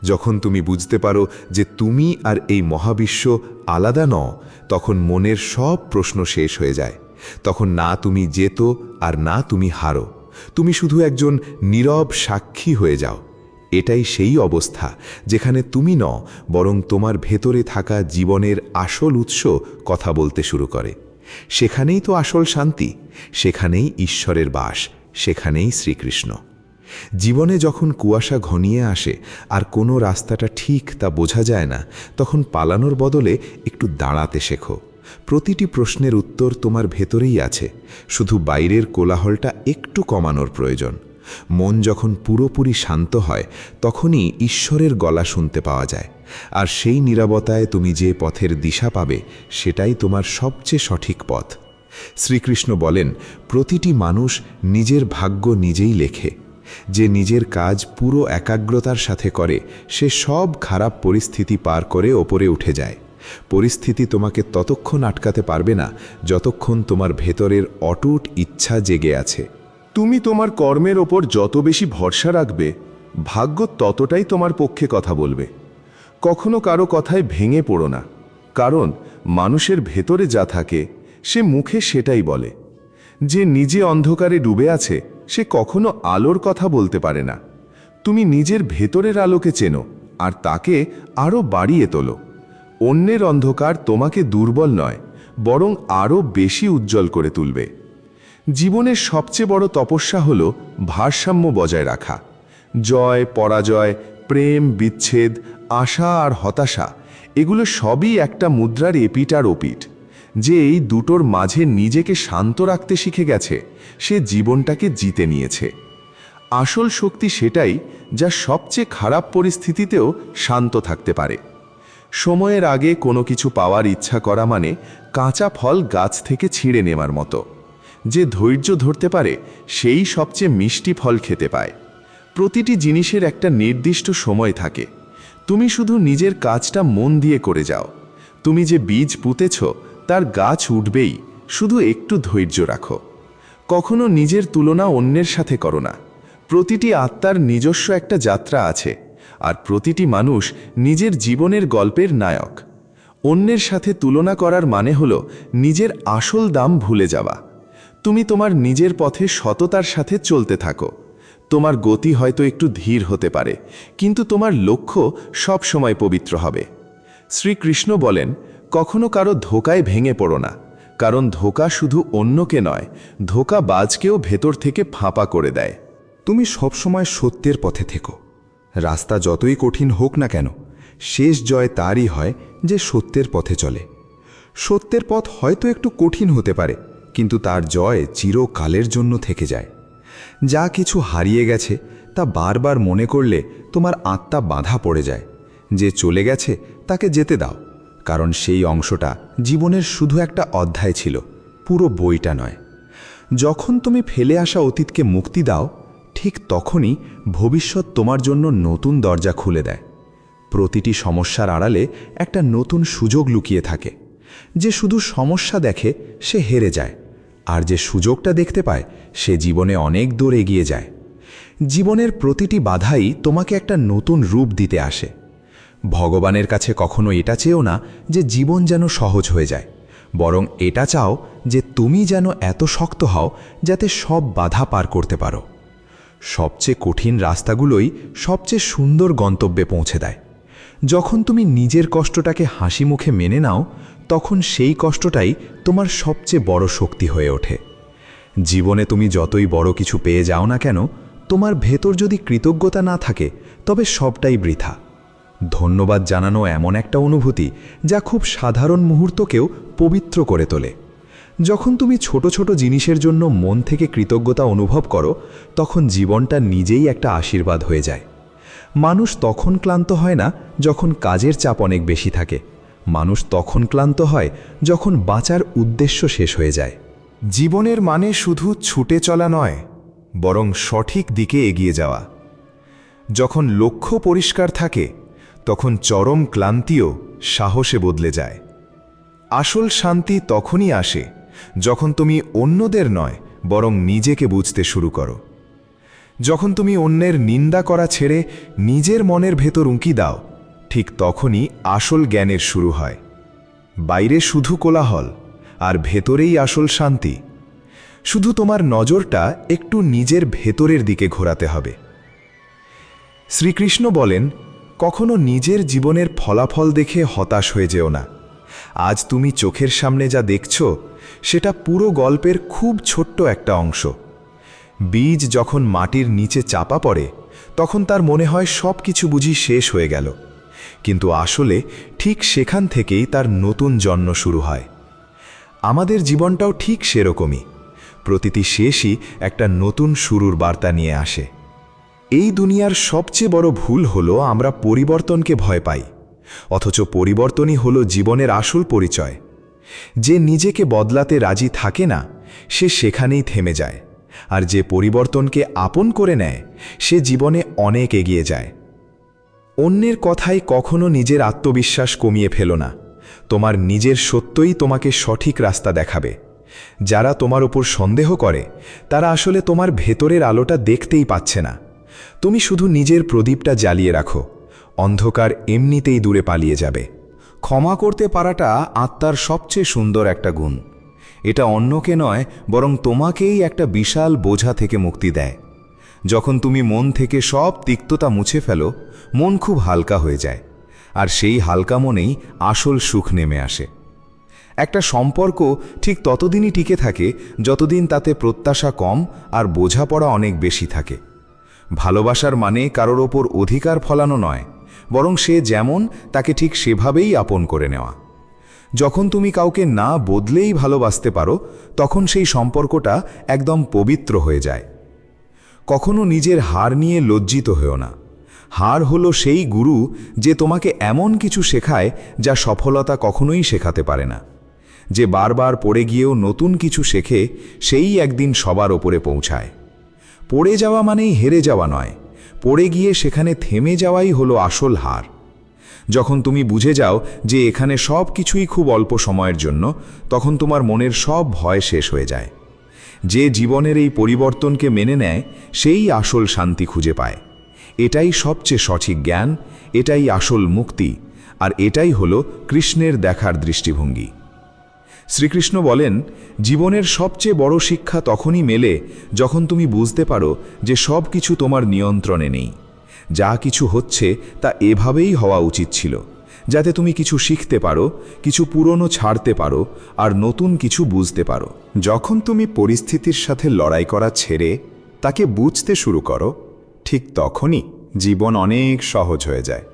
যখন তুমি বুঝতে পারো যে তুমি আর এই মহাবিশ্ব আলাদা নও, তখন মনের সব প্রশ্ন শেষ হয়ে যায়। তখন না তুমি জেতো আর না তুমি হারো, তুমি শুধু একজন নীরব সাক্ষী হয়ে যাও। এটাই সেই অবস্থা যেখানে তুমি নও, বরং তোমার ভেতরে থাকা জীবনের আসল উৎস কথা বলতে শুরু করে। সেখানেই তো আসল শান্তি, সেখানেই ঈশ্বরের বাস, সেখানেই শ্রীকৃষ্ণ। জীবনে যখন কুয়াশা ঘনিয়ে আসে আর কোনো রাস্তাটা ঠিক তা বোঝা যায় না, তখন পালানোর বদলে একটু দাঁড়াতে শেখো। প্রতিটি প্রশ্নের উত্তর তোমার ভেতরেই আছে, শুধু বাইরের কোলাহলটা একটু কমানোর প্রয়োজন। মন যখন পুরোপুরি শান্ত হয় তখনই ঈশ্বরের গলা শুনতে পাওয়া যায়, আর সেই নীরবতায় তুমি যে পথের দিশা পাবে সেটাই তোমার সবচেয়ে সঠিক পথ। শ্রীকৃষ্ণ বলেন, প্রতিটি মানুষ নিজের ভাগ্য নিজেই লেখে। যে নিজের কাজ পুরো একাগ্রতার সাথে করে সে সব খারাপ পরিস্থিতি পার করে ওপরে উঠে যায়। পরিস্থিতি তোমাকে ততক্ষণ আটকাতে পারবে না যতক্ষণ তোমার ভেতরের অটুট ইচ্ছা জেগে আছে। তুমি তোমার কর্মের ওপর যত বেশি ভরসা রাখবে, ভাগ্য ততটাই তোমার পক্ষে কথা বলবে। কখনো কারো কথায় ভেঙে পড়ো না, কারণ মানুষের ভেতরে যা থাকে সে মুখে সেটাই বলে। যে নিজে অন্ধকারে ডুবে আছে সে কখনো আলোর কথা বলতে পারে না। তুমি নিজের ভেতরের আলোকে চেনো আর তাকে আরও বাড়িয়ে তোলো। অন্যের অন্ধকার তোমাকে দুর্বল নয়, বরং আরও বেশি উজ্জ্বল করে তুলবে। জীবনের সবচেয়ে বড় তপস্যা হল ভারসাম্য বজায় রাখা। জয়, পরাজয়, প্রেম, বিচ্ছেদ, আশা আর হতাশা, এগুলো সবই একটা মুদ্রার এপিঠ আর ওপিঠ। যে এই দুটোর মাঝে নিজেকে শান্ত রাখতে শিখে গেছে সে জীবনটাকে জিতে নিয়েছে। আসল শক্তি সেটাই যা সবচেয়ে খারাপ পরিস্থিতিতেও শান্ত থাকতে পারে। সময়ের আগে কোনো কিছু পাওয়ার ইচ্ছা করা মানে কাঁচা ফল গাছ থেকে ছিঁড়ে নেওয়ার মতো। যে ধৈর্য ধরতে পারে সেই সবচেয়ে মিষ্টি ফল খেতে পায়। প্রতিটি জিনিসের একটা নির্দিষ্ট সময় থাকে। তুমি শুধু নিজের কাজটা মন দিয়ে করে যাও। তুমি যে বীজ পুঁতেছ তার গাছ উঠবেই, শুধু একটু ধৈর্য রাখো। কখনো নিজের তুলনা অন্যের সাথে করো না। প্রতিটি আত্মার নিজস্ব একটা যাত্রা আছে, আর প্রতিটি মানুষ নিজের জীবনের গল্পের নায়ক। অন্যের সাথে তুলনা করার মানে হলো নিজের আসল দাম ভুলে যাওয়া। তুমি তোমার নিজের পথে সততার সাথে চলতে থাকো। তোমার গতি হয়তো একটু ধীর হতে পারে, কিন্তু তোমার লক্ষ্য সব সময় পবিত্র হবে। শ্রীকৃষ্ণ বলেন, কখনো কারো ধোকায় ভেঙে পড়ো না, কারণ ধোকা শুধু অন্যকে নয়, ধোকাবাজকেও ভেতর থেকে ফাঁপা করে দেয়। তুমি সবসময় সত্যের পথে থেকো। রাস্তা যতই কঠিন হোক না কেন, শেষ জয় তারই হয় যে সত্যের পথে চলে। সত্যের পথ হয়তো একটু কঠিন হতে পারে, কিন্তু তার জয় চিরকালের জন্য থেকে যায়। যা কিছু হারিয়ে গেছে তা বারবার মনে করলে তোমার আত্মা বাঁধা পড়ে যায়। যে চলে গেছে তাকে যেতে দাও, কারণ সেই অংশটা জীবনের শুধু একটা অধ্যায় ছিল, পুরো বইটা নয়। যখন তুমি ফেলে আসা অতীতকে মুক্তি দাও, ঠিক তখনই ভবিষ্যৎ তোমার জন্য নতুন দরজা খুলে দেয়। প্রতিটি সমস্যার আড়ালে একটা নতুন সুযোগ লুকিয়ে থাকে। যে শুধু সমস্যা দেখে সে হেরে যায়, আর যে সুযোগটা দেখতে পায় সে জীবনে অনেক দূর এগিয়ে যায়। জীবনের প্রতিটি বাধাই তোমাকে একটা নতুন রূপ দিতে আসে। ভগবানের কাছে কখনো এটা চেয়েও না যে জীবন যেন সহজ হয়ে যায়, বরং এটা চাও যে তুমি যেন এত শক্ত হও যাতে সব বাধা পার করতে পারো। সবচেয়ে কঠিন রাস্তাগুলোই সবচেয়ে সুন্দর গন্তব্যে পৌঁছে দেয়। যখন তুমি নিজের কষ্টটাকে হাসি মুখে মেনে নাও, তখন সেই কষ্টটাই তোমার সবচেয়ে বড় শক্তি হয়ে ওঠে। জীবনে তুমি যতই বড় কিছু পেয়ে যাও না কেন, তোমার ভেতর যদি কৃতজ্ঞতা না থাকে তবে সবটাই বৃথা। ধন্যবাদ জানানো এমন একটা অনুভূতি যা খুব সাধারণ মুহূর্তকেও পবিত্র করে তোলে। যখন তুমি ছোট ছোট জিনিসের জন্য মন থেকে কৃতজ্ঞতা অনুভব করো, তখন জীবনটা নিজেই একটা আশীর্বাদ হয়ে যায়। মানুষ তখন ক্লান্ত হয় না যখন কাজের চাপ অনেক বেশি থাকে। মানুষ তখন ক্লান্ত হয় যখন বাঁচার উদ্দেশ্য শেষ হয়ে যায়। জীবনের মানে শুধু ছুটে চলা নয়, বরং সঠিক দিকে এগিয়ে যাওয়া। যখন লক্ষ্য পরিষ্কার থাকে, তখন চরম ক্লান্তিও সাহসে বদলে যায়। আসল শান্তি তখনই আসে যখন তুমি অন্যদের নয়, বরং নিজেকে বুঝতে শুরু করো। যখন তুমি অন্যের নিন্দা করা ছেড়ে নিজের মনের ভেতর উঁকি দাও, ঠিক তখনই আসল জ্ঞানের শুরু হয়। বাইরে শুধু কোলাহল, আর ভেতরেই আসল শান্তি। শুধু তোমার নজরটা একটু নিজের ভেতরের দিকে ঘোরাতে হবে। শ্রীকৃষ্ণ বলেন, কখনো নিজের জীবনের ফলাফল দেখে হতাশ হয়ে যেও না। আজ তুমি চোখের সামনে যা দেখছো, সেটা পুরো গল্পের খুব ছোট্ট একটা অংশ। বীজ যখন মাটির নিচে চাপা পড়ে, তখন তার মনে হয় সব কিছু বুঝি শেষ হয়ে গেল, কিন্তু আসলে ঠিক সেখান থেকেই তার নতুন জন্ম শুরু হয়। আমাদের জীবনটাও ঠিক সেরকমই। প্রতিটি শেষই একটা নতুন শুরুর বার্তা নিয়ে আসে। এই দুনিয়ার সবচেয়ে বড় ভুল হলো আমরা পরিবর্তনকে ভয় পাই, অথচ পরিবর্তনই হলো জীবনের আসল পরিচয়। যে নিজেকে বদলাতে রাজি থাকে না, সে সেখানেই থেমে যায়, আর যে পরিবর্তনকে আপন করে নেয়, সে জীবনে অনেক এগিয়ে যায়। অন্যের কথায় কখনো নিজের আত্মবিশ্বাস কমিয়ে ফেলো না। তোমার নিজের সত্যই তোমাকে সঠিক রাস্তা দেখাবে। যারা তোমার উপর সন্দেহ করে, তারা আসলে তোমার ভেতরের আলোটা দেখতেই পাচ্ছে না। তুমি শুধু নিজের প্রদীপটা জ্বালিয়ে রাখো, অন্ধকার এমনিতেই দূরে পালিয়ে যাবে। ক্ষমা করতে পারাটা আত্মার সবচেয়ে সুন্দর একটা গুণ। এটা অন্যকে নয়, বরং তোমাকেই একটা বিশাল বোঝা থেকে মুক্তি দেয়। যখন তুমি মন থেকে সব তিক্ততা মুছে ফেলো, মন খুব হালকা হয়ে যায়, আর সেই হালকা মনেই আসল সুখ নেমে আসে। একটা সম্পর্ক ঠিক ততদিনই টিকে থাকে যতদিন তাতে প্রত্যাশা কম আর বোঝাপড়া অনেক বেশি থাকে। ভালোবাসার মানে কারোর ওপর অধিকার ফলানো নয়, বরং সে যেমন তাকে ঠিক সেভাবেই আপন করে নেওয়া। যখন তুমি কাউকে না বদলেই ভালোবাসতে পারো, তখন সেই সম্পর্কটা একদম পবিত্র হয়ে যায়। কখনো নিজের হার নিয়ে লজ্জিত হও না। হার হলো সেই গুরু যে তোমাকে এমন কিছু শেখায় যা সফলতা কখনোই শেখাতে পারে না। যে বারবার পড়ে গিয়েও নতুন কিছু শেখে, সেই একদিন সবার ওপরে পৌঁছায়। পড়ে যাওয়া মানেই হেরে যাওয়া নয়, পড়ে গিয়ে সেখানে থেমে যাওয়াই হলো আসল হার। যখন তুমি বুঝে যাও যে এখানে সব কিছুই খুব অল্প সময়ের জন্য, তখন তোমার মনের সব ভয় শেষ হয়ে যায়। যে জীবনের এই পরিবর্তনকে মেনে নেয়, সেই আসল শান্তি খুঁজে পায়। এটাই সবচেয়ে সঠিক জ্ঞান, এটাই আসল মুক্তি, আর এটাই হলো কৃষ্ণের দেখার দৃষ্টিভঙ্গি। শ্রীকৃষ্ণ বলেন, জীবনের সবচেয়ে বড় শিক্ষা তখনই মেলে যখন তুমি বুঝতে পারো যে সব কিছু তোমার নিয়ন্ত্রণে নেই। যা কিছু হচ্ছে তা এভাবেই হওয়া উচিত ছিল, যাতে তুমি কিছু শিখতে পারো, কিছু পুরনো ছাড়তে পারো, আর নতুন কিছু বুঝতে পারো। যখন তুমি পরিস্থিতির সাথে লড়াই করা ছেড়ে তাকে বুঝতে শুরু করো, ঠিক তখনই জীবন অনেক সহজ হয়ে যায়।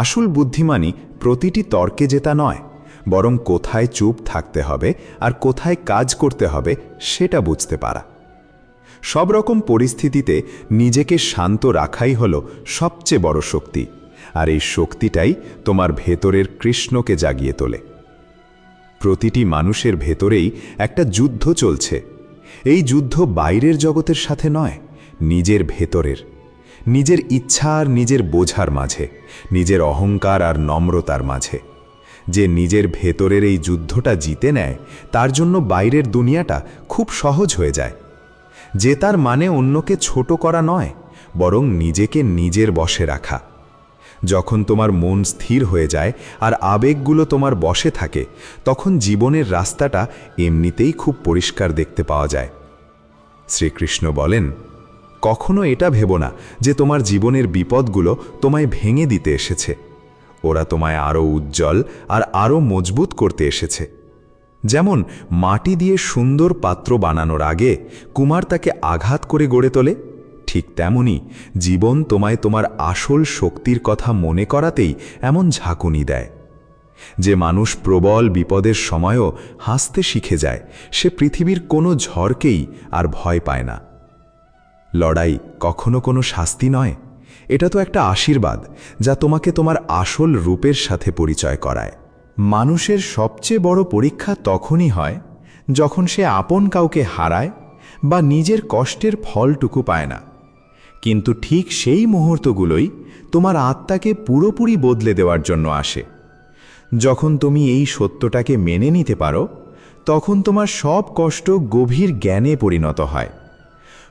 আসল বুদ্ধিমানী প্রতিটি তর্কে জেতা নয়, বরং কোথায় চুপ থাকতে হবে আর কোথায় কাজ করতে হবে সেটা বুঝতে পারা। সব রকম পরিস্থিতিতে নিজেকে শান্ত রাখাই হলো সবচেয়ে বড় শক্তি, আর এই শক্তিটাই তোমার ভেতরের কৃষ্ণকে জাগিয়ে তোলে। প্রতিটি মানুষের ভেতরেই একটা যুদ্ধ চলছে। এই যুদ্ধ বাইরের জগতের সাথে নয়, নিজের ভেতরের। নিজের ইচ্ছা আর নিজের বোঝার মাঝে, নিজের অহংকার আর নম্রতার মাঝে। যে নিজের ভেতরের এই যুদ্ধটা জিতে নেয়, তার জন্য বাইরের দুনিয়াটা খুব সহজ হয়ে যায়। জেতার মানে অন্যকে ছোট করা নয়, বরং নিজেকে নিজের বশে রাখা। যখন তোমার মন স্থির হয়ে যায় আর আবেগগুলো তোমার বশে থাকে, তখন জীবনের রাস্তাটা এমনিতেই খুব পরিষ্কার দেখতে পাওয়া যায়। শ্রীকৃষ্ণ বলেন, কখনো এটা ভেবো না যে তোমার জীবনের বিপদগুলো তোমায় ভেঙে দিতে এসেছে। ওরা তোমায় আরও উজ্জ্বল আর আরও মজবুত করতে এসেছে। যেমন মাটি দিয়ে সুন্দর পাত্র বানানোর আগে কুমার তাকে আঘাত করে গড়ে তোলে, ঠিক তেমনি জীবন তোমায় তোমার আসল শক্তির কথা মনে করাতেই এমন ঝাঁকুনি দেয়। যে মানুষ প্রবল বিপদের সময়ও হাসতে শিখে যায়, সে পৃথিবীর কোনো ঝড়কেই আর ভয় পায় না। লড়াই কখনো কোনো শাস্তি নয়, এটা তো একটা আশীর্বাদ যা তোমাকে তোমার আসল রূপের সাথে পরিচয় করায়। মানুষের সবচেয়ে বড় পরীক্ষা তখনই হয় যখন সে আপন কাউকে হারায় বা নিজের কষ্টের ফলটুকু পায় না। কিন্তু ঠিক সেই মুহূর্তগুলোই তোমার আত্মাকে পুরোপুরি বদলে দেওয়ার জন্য আসে। যখন তুমি এই সত্যটাকে মেনে নিতে পারো, তখন তোমার সব কষ্ট গভীর জ্ঞানে পরিণত হয়।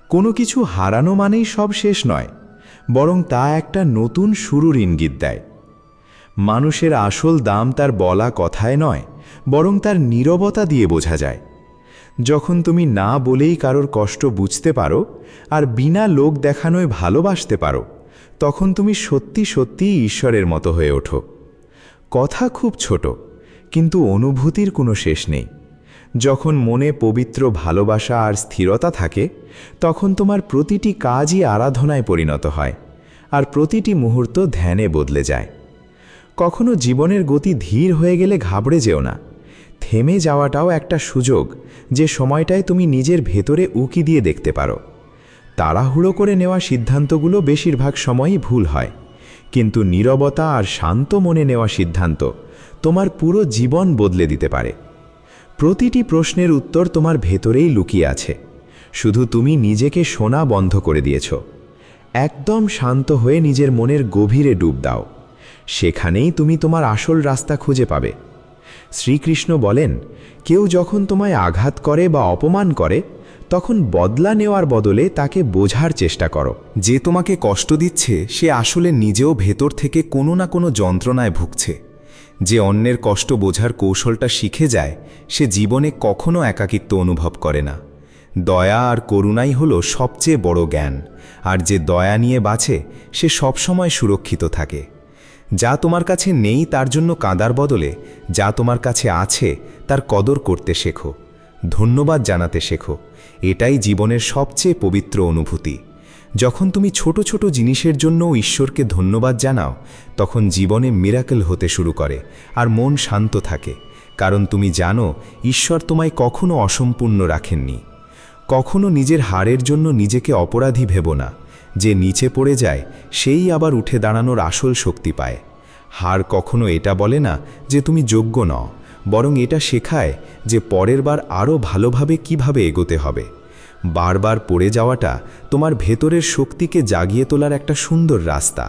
কোনো কিছু হারানো মানেই সব শেষ নয়, বরং তা একটা নতুন শুরুর ইঙ্গিত দেয়। মানুষের আসল দাম তার বলা কথায় নয়, বরং তার নীরবতা দিয়ে বোঝা যায়। যখন তুমি না বলেই কারোর কষ্ট বুঝতে পারো আর বিনা লোক দেখানোয় ভালোবাসতে পারো, তখন তুমি সত্যি সত্যিই ঈশ্বরের মতো হয়ে ওঠো। কথা খুব ছোট, কিন্তু অনুভূতির কোনো শেষ নেই। যখন মনে পবিত্র ভালোবাসা আর স্থিরতা থাকে, তখন তোমার প্রতিটি কাজই আরাধনায় পরিণত হয়, আর প্রতিটি মুহূর্ত ধ্যানে বদলে যায়। কখনো জীবনের গতি ধীর হয়ে গেলে ঘাবড়ে যেও না। থেমে যাওয়াটাও একটা সুযোগ, যে সময়টায় তুমি নিজের ভেতরে উকি দিয়ে দেখতে পারো। তাড়াহুড়ো করে নেওয়া সিদ্ধান্তগুলো বেশিরভাগ সময়ই ভুল হয়, কিন্তু নীরবতা আর শান্ত মনে নেওয়া সিদ্ধান্ত তোমার পুরো জীবন বদলে দিতে পারে। প্রতিটি প্রশ্নের উত্তর তোমার ভেতরেই লুকিয়ে আছে, শুধু তুমি নিজেকে শোনা বন্ধ করে দিয়েছ। একদম শান্ত হয়ে নিজের মনের গভীরে ডুব দাও, সেখানেই তুমি তোমার আসল রাস্তা খুঁজে পাবে। শ্রীকৃষ্ণ বলেন, কেউ যখন তোমায় আঘাত করে বা অপমান করে, তখন বদলা নেওয়ার বদলে তাকে বোঝার চেষ্টা করো। যে তোমাকে কষ্ট দিচ্ছে সে আসলে নিজেও ভেতর থেকে কোনো না কোনো যন্ত্রণায় ভুগছে। যে অন্যের কষ্ট বোঝার কৌশলটা শিখে যায়, সে জীবনে কখনো একাকিত্ব অনুভব করে না। দয়া আর করুণাই হলো সবচেয়ে বড় জ্ঞান, আর যে দয়া নিয়ে বাঁচে সে সবসময় সুরক্ষিত থাকে। যা তোমার কাছে নেই তার জন্য কাঁদার বদলে যা তোমার কাছে আছে তার কদর করতে শেখো, ধন্যবাদ জানাতে শেখো। এটাই জীবনের সবচেয়ে পবিত্র অনুভূতি। যখন তুমি ছোট ছোট জিনিসের জন্য ঈশ্বরকে ধন্যবাদ জানাও, তখন জীবনে মিরাকেল হতে শুরু করে আর মন শান্ত থাকে, কারণ তুমি জানো ঈশ্বর তোমায় কখনো অসম্পূর্ণ রাখেননি। কখনো নিজের হারের জন্য নিজেকে অপরাধী ভেবো না। যে নিচে পড়ে যায় সেই আবার উঠে দাঁড়ানোর আসল শক্তি পায়। হার কখনো এটা বলে না যে তুমি যোগ্য নও, বরং এটা শেখায় যে পরের বার আরও ভালোভাবে কিভাবে এগোতে হবে। বারবার পড়ে যাওয়াটা তোমার ভেতরের শক্তিকে জাগিয়ে তোলার একটা সুন্দর রাস্তা।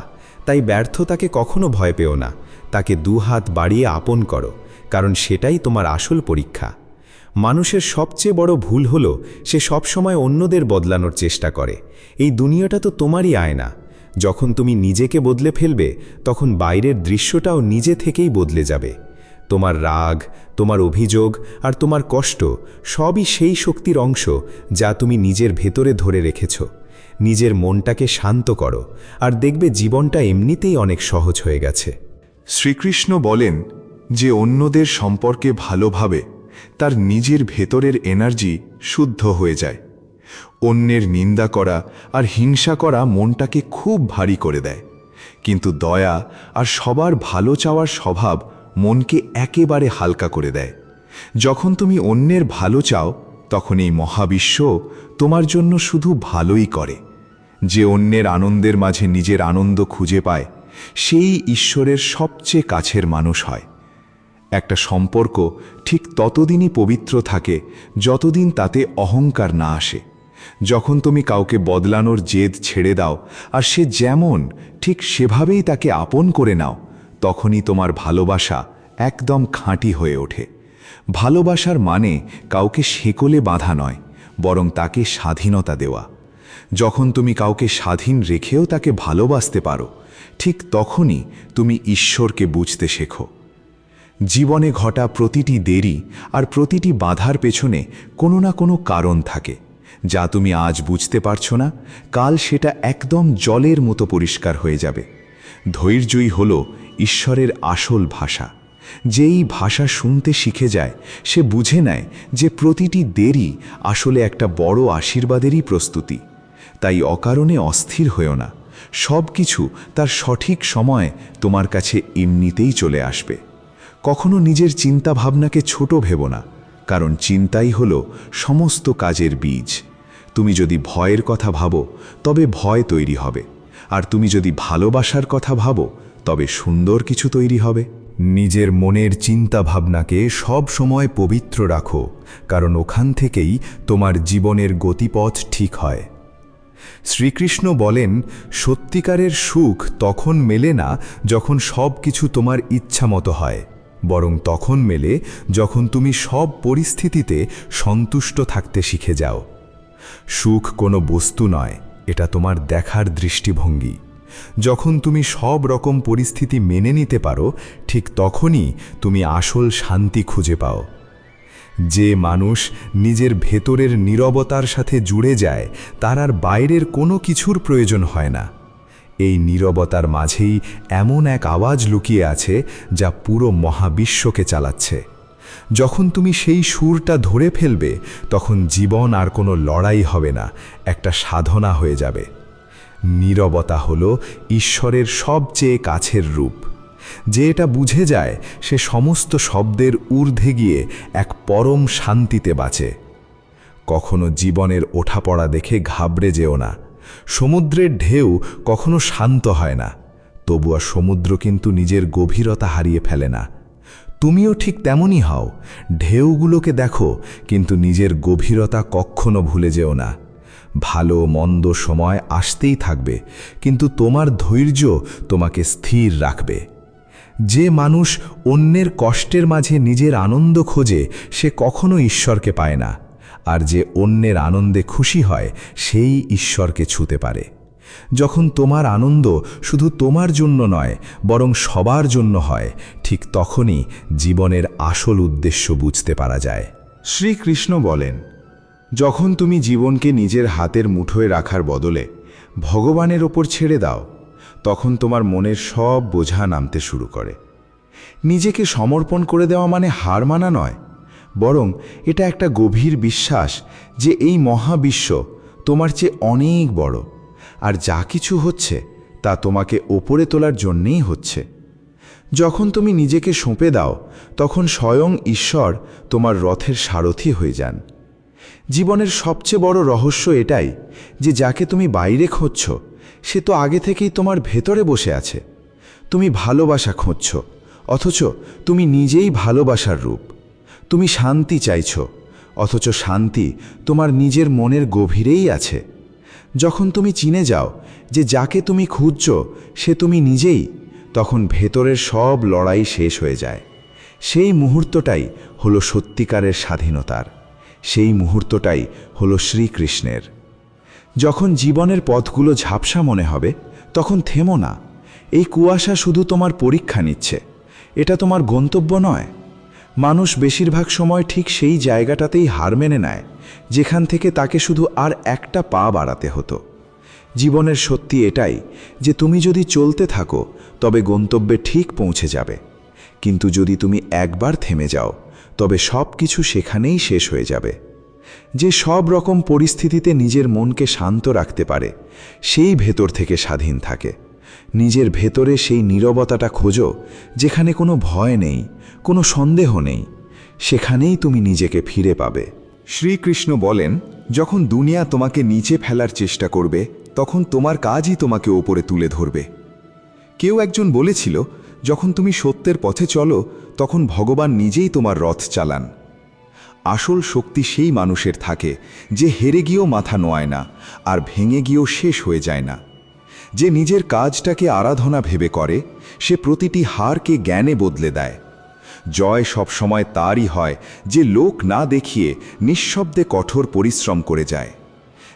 তাই ব্যর্থতাকে কখনো ভয় পেও না, তাকে দুহাত বাড়িয়ে আপন করো, কারণ সেটাই তোমার আসল পরীক্ষা। মানুষের সবচেয়ে বড় ভুল হলো সে সবসময় অন্যদের বদলানোর চেষ্টা করে। এই দুনিয়াটা তো তোমারই আয়না। যখন তুমি নিজেকে বদলে ফেলবে, তখন বাইরের দৃশ্যটাও নিজে থেকেই বদলে যাবে। তোমার রাগ, তোমার অভিযোগ আর তোমার কষ্ট সবই সেই শক্তির অংশ যা তুমি নিজের ভেতরে ধরে রেখেছ। নিজের মনটাকে শান্ত করো, আর দেখবে জীবনটা এমনিতেই অনেক সহজ হয়ে গেছে। শ্রীকৃষ্ণ বলেন যে অন্যদের সম্পর্কে ভালোভাবে তার নিজের ভেতরের এনার্জি শুদ্ধ হয়ে যায়। অন্যের নিন্দা করা আর হিংসা করা মনটাকে খুব ভারী করে দেয়, কিন্তু দয়া আর সবার ভালো চাওয়ার স্বভাব মনকে একেবারে হালকা করে দেয়। যখন তুমি অন্যের ভালো চাও, তখন এই মহাবিশ্ব তোমার জন্য শুধু ভালোই করে। যে অন্যের আনন্দের মাঝে নিজের আনন্দ খুঁজে পায়, সেই ঈশ্বরের সবচেয়ে কাছের মানুষ হয়। একটা সম্পর্ক ঠিক ততদিনই পবিত্র থাকে যতদিন তাতে অহংকার না আসে। যখন তুমি কাউকে বদলানোর জেদ ছেড়ে দাও আর সে যেমন ঠিক সেভাবেই তাকে আপন করে নাও, তখনই তোমার ভালোবাসা একদম খাঁটি হয়ে ওঠে। ভালোবাসার মানে কাউকে শেকলে বাঁধা নয়, বরং তাকে স্বাধীনতা দেওয়া। যখন তুমি কাউকে স্বাধীন রেখেও তাকে ভালোবাসতে পারো, ঠিক তখনই তুমি ঈশ্বরকে বুঝতে শেখো। জীবনে ঘটা প্রতিটি দেরি আর প্রতিটি বাধার পেছনে কোনো না কোনো কারণ থাকে, যা তুমি আজ বুঝতে পারছো না, কাল সেটা একদম জলের মতো পরিষ্কার হয়ে যাবে। ধৈর্যই হলো ঈশ্বরের আসল ভাষা। যেই ভাষা শুনতে শিখে যায়, সে বুঝে নেয় যে প্রতিটি দেরি আসলে একটা বড় আশীর্বাদেরই প্রস্তুতি। তাই অকারণে অস্থির হয়েও না, সব কিছু তার সঠিক সময়ে তোমার কাছে এমনিতেই চলে আসবে। কখনো নিজের চিন্তা ভাবনাকে ছোট ভেবো না, কারণ চিন্তাই হলো সমস্ত কাজের বীজ। তুমি যদি ভয়ের কথা ভাবো তবে ভয় তৈরি হবে, আর তুমি যদি ভালোবাসার কথা ভাবো তবে সুন্দর কিছু তৈরি হবে। নিজের মনের চিন্তা ভাবনাকে সব সময় পবিত্র রাখো, কারণ ওখান থেকেই তোমার জীবনের গতিপথ ঠিক হয়। শ্রীকৃষ্ণ বলেন, সত্যিকারের সুখ তখন মেলে না যখন সব কিছু তোমার ইচ্ছামতো হয়, বরং তখন মেলে যখন তুমি সব পরিস্থিতিতে সন্তুষ্ট থাকতে শিখে যাও। সুখ কোনো বস্তু নয়, এটা তোমার দেখার দৃষ্টিভঙ্গি। যখন তুমি সব রকম পরিস্থিতি মেনে নিতে পারো, ঠিক তখনই তুমি আসল শান্তি খুঁজে পাও। যে মানুষ নিজের ভেতরের নীরবতার সাথে জুড়ে যায়, তার আর বাইরের কোনো কিছুর প্রয়োজন হয় না। এই নীরবতার মাঝেই এমন এক আওয়াজ লুকিয়ে আছে যা পুরো মহাবিশ্বকে চালাচ্ছে। যখন তুমি সেই সুরটা ধরে ফেলবে, তখন জীবন আর কোনো লড়াই হবে না, একটা সাধনা হয়ে যাবে। নীরবতা হলো ঈশ্বরের সবচেয়ে কাছের রূপ। যে এটা বুঝে যায়, সে সমস্ত শব্দের ঊর্ধ্বে গিয়ে এক পরম শান্তিতে বাঁচে। কখনো জীবনের ওঠাপড়া দেখে ঘাবড়ে যেও না। সমুদ্রের ঢেউ কখনো শান্ত হয় না, তবুও সমুদ্র কিন্তু নিজের গভীরতা হারিয়ে ফেলে না। তুমিও ঠিক তেমনই হও। ঢেউগুলোকে দেখো, কিন্তু নিজের গভীরতা কখনো ভুলে যেও না। ভালো মন্দ সময় আসতেই থাকবে, কিন্তু তোমার ধৈর্য তোমাকে স্থির রাখবে। যে মানুষ অন্যের কষ্টের মাঝে নিজের আনন্দ খোঁজে, সে কখনো ঈশ্বরকে পায় না। আর যে অন্যের আনন্দে খুশি হয়, সেই ঈশ্বরকে ছুঁতে পারে। যখন তোমার আনন্দ শুধু তোমার জন্য নয়, বরং সবার জন্য হয়, ঠিক তখনই জীবনের আসল উদ্দেশ্য বুঝতে পারা যায়। শ্রীকৃষ্ণ বলেন, যখন তুমি জীবনকে নিজের হাতের মুঠোয় রাখার বদলে ভগবানের ওপর ছেড়ে দাও, তখন তোমার মনের সব বোঝা নামতে শুরু করে। নিজেকে সমর্পণ করে দেওয়া মানে হার মানা নয়, বরং এটা একটা গভীর বিশ্বাস যে এই মহাবিশ্ব তোমার চেয়ে অনেক বড়, আর যা কিছু হচ্ছে তা তোমাকে ওপরে তোলার জন্যেই হচ্ছে। যখন তুমি নিজেকে সঁপে দাও, তখন স্বয়ং ঈশ্বর তোমার রথের সারথি হয়ে যান। জীবনের সবচেয়ে বড় রহস্য এটাই যে যাকে তুমি বাইরে খুঁজছ, সে তো আগে থেকেই তোমার ভেতরে বসে আছে। তুমি ভালোবাসা খুঁজছ, অথচ তুমি নিজেই ভালোবাসার রূপ। তুমি শান্তি চাইছ, অথচ শান্তি তোমার নিজের মনের গভীরেই আছে। যখন তুমি চিনে যাও যে যাকে তুমি খুঁজছ সে তুমি নিজেই, তখন ভেতরের সব লড়াই শেষ হয়ে যায়। সেই মুহূর্তটাই হলো সত্যিকারের স্বাধীনতার। সেই মুহূর্তটাই হলো শ্রীকৃষ্ণের। যখন জীবনের পথগুলো ঝাপসা মনে হবে, তখন থেমো না। এই কুয়াশা শুধু তোমার পরীক্ষা নিচ্ছে, এটা তোমার গন্তব্য নয়। মানুষ বেশিরভাগ সময় ঠিক সেই জায়গাটাতেই হার মেনে নেয়, যেখান থেকে তাকে শুধু আর একটা পা বাড়াতে হতো। জীবনের সত্যি এটাই যে তুমি যদি চলতে থাকো, তবে গন্তব্যে ঠিক পৌঁছে যাবে। কিন্তু যদি তুমি একবার থেমে যাও, তবে সব কিছু সেখানেই শেষ হয়ে যাবে। যে সব রকম পরিস্থিতিতে নিজের মনকে শান্ত রাখতে পারে, সেই ভেতর থেকে স্বাধীন থাকে। নিজের ভেতরে সেই নীরবতাটা খোঁজো, যেখানে কোনো ভয় নেই, কোনো সন্দেহ নেই। সেখানেই তুমি নিজেকে ফিরে পাবে। শ্রীকৃষ্ণ বলেন, যখন দুনিয়া তোমাকে নিচে ফেলার চেষ্টা করবে, তখন তোমার কাজই তোমাকে ওপরে তুলে ধরবে। কেউ একজন বলেছিল, যখন তুমি সত্যের পথে চলো, তখন ভগবান নিজেই তোমার রথ চালান। আসল শক্তি সেই মানুষের থাকে যে হেরে গিয়েও মাথা নোয়ায় না, আর ভেঙে গিয়েও শেষ হয়ে যায় না। যে নিজের কাজটাকে আরাধনা ভেবে করে, সে প্রতিটি হারকে জ্ঞানে বদলে দেয়। জয় সবসময় তারই হয় যে লোক না দেখিয়ে নিঃশব্দে কঠোর পরিশ্রম করে যায়।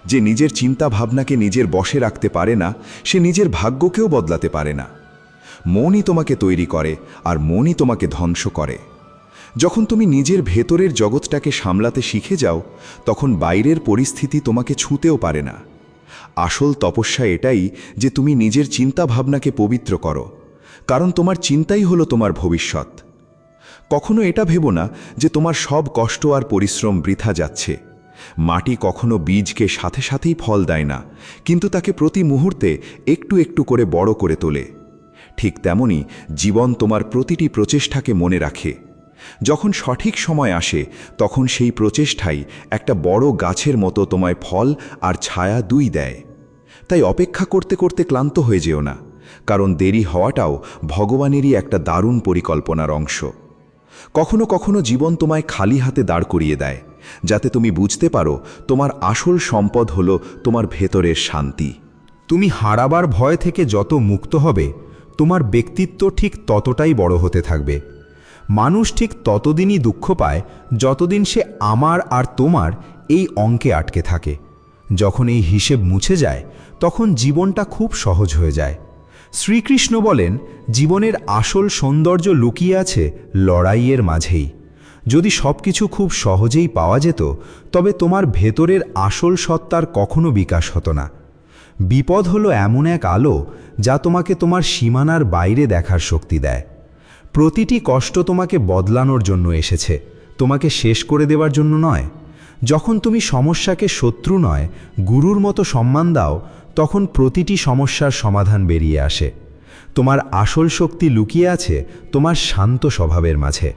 যে নিজের চিন্তা ভাবনাকে নিজের বশে রাখতে পারে না, সে নিজের ভাগ্যকেও বদলাতে পারে না। মনই তোমাকে তৈরি করে, আর মনই তোমাকে ধ্বংস করে। যখন তুমি নিজের ভেতরের জগৎটাকে সামলাতে শিখে যাও, তখন বাইরের পরিস্থিতি তোমাকে ছুঁতেও পারে না। আসল তপস্যা এটাই যে তুমি নিজের চিন্তা ভাবনাকে পবিত্র করো, কারণ তোমার চিন্তাই হলো তোমার ভবিষ্যৎ। কখনো এটা ভেবো না যে তোমার সব কষ্ট আর পরিশ্রম বৃথা যাচ্ছে। মাটি কখনো বীজকে সাথে সাথেই ফল দেয় না, কিন্তু তাকে প্রতি মুহূর্তে একটু একটু করে বড় করে তোলে। ঠিক তেমনি জীবন তোমার প্রতিটি প্রচেষ্টাকে মনে রাখে। যখন সঠিক সময় আসে তখন সেই প্রচেষ্টাই একটা বড় গাছের মতো তোমায় ফল আর ছায়া দুই দেয়। তাই অপেক্ষা করতে করতে ক্লান্ত হয়ে যেও না, কারণ দেরি হওয়াটাও ভগবানেরই একটা দারুণ পরিকল্পনার অংশ। কখনো কখনো জীবন তোমায় খালি হাতে দাঁড় করিয়ে দেয়, যাতে তুমি বুঝতে পারো তোমার আসল সম্পদ হলো তোমার ভেতরের শান্তি। তুমি হারাবার ভয় থেকে যত মুক্ত হবে, তোমার ব্যক্তিত্ব ঠিক ততটাই বড় হতে থাকবে। মানুষ ঠিক ততদিনই দুঃখ পায় যতদিন সে আমার আর তোমার এই অঙ্কে আটকে থাকে। যখন এই হিসেব মুছে যায় তখন জীবনটা খুব সহজ হয়ে যায়। শ্রীকৃষ্ণ বলেন, জীবনের আসল সৌন্দর্য লুকিয়ে আছে লড়াইয়ের মাঝেই। যদি সব কিছু খুব সহজেই পাওয়া যেত, তবে তোমার ভেতরের আসল সত্তার কখনো বিকাশ হতো না। বিপদ হলো এমন এক আলো যা তোমাকে তোমার সীমানার বাইরে দেখার শক্তি দেয়। প্রতিটি কষ্ট তোমাকে বদলানোর জন্য এসেছে, তোমাকে শেষ করে দেওয়ার জন্য নয়। যখন তুমি সমস্যাকে শত্রু নয়, গুরুর মতো সম্মান দাও, তখন প্রতিটি সমস্যার সমাধান বেরিয়ে আসে। তোমার আসল শক্তি লুকিয়ে আছে তোমার শান্ত স্বভাবের মাঝে।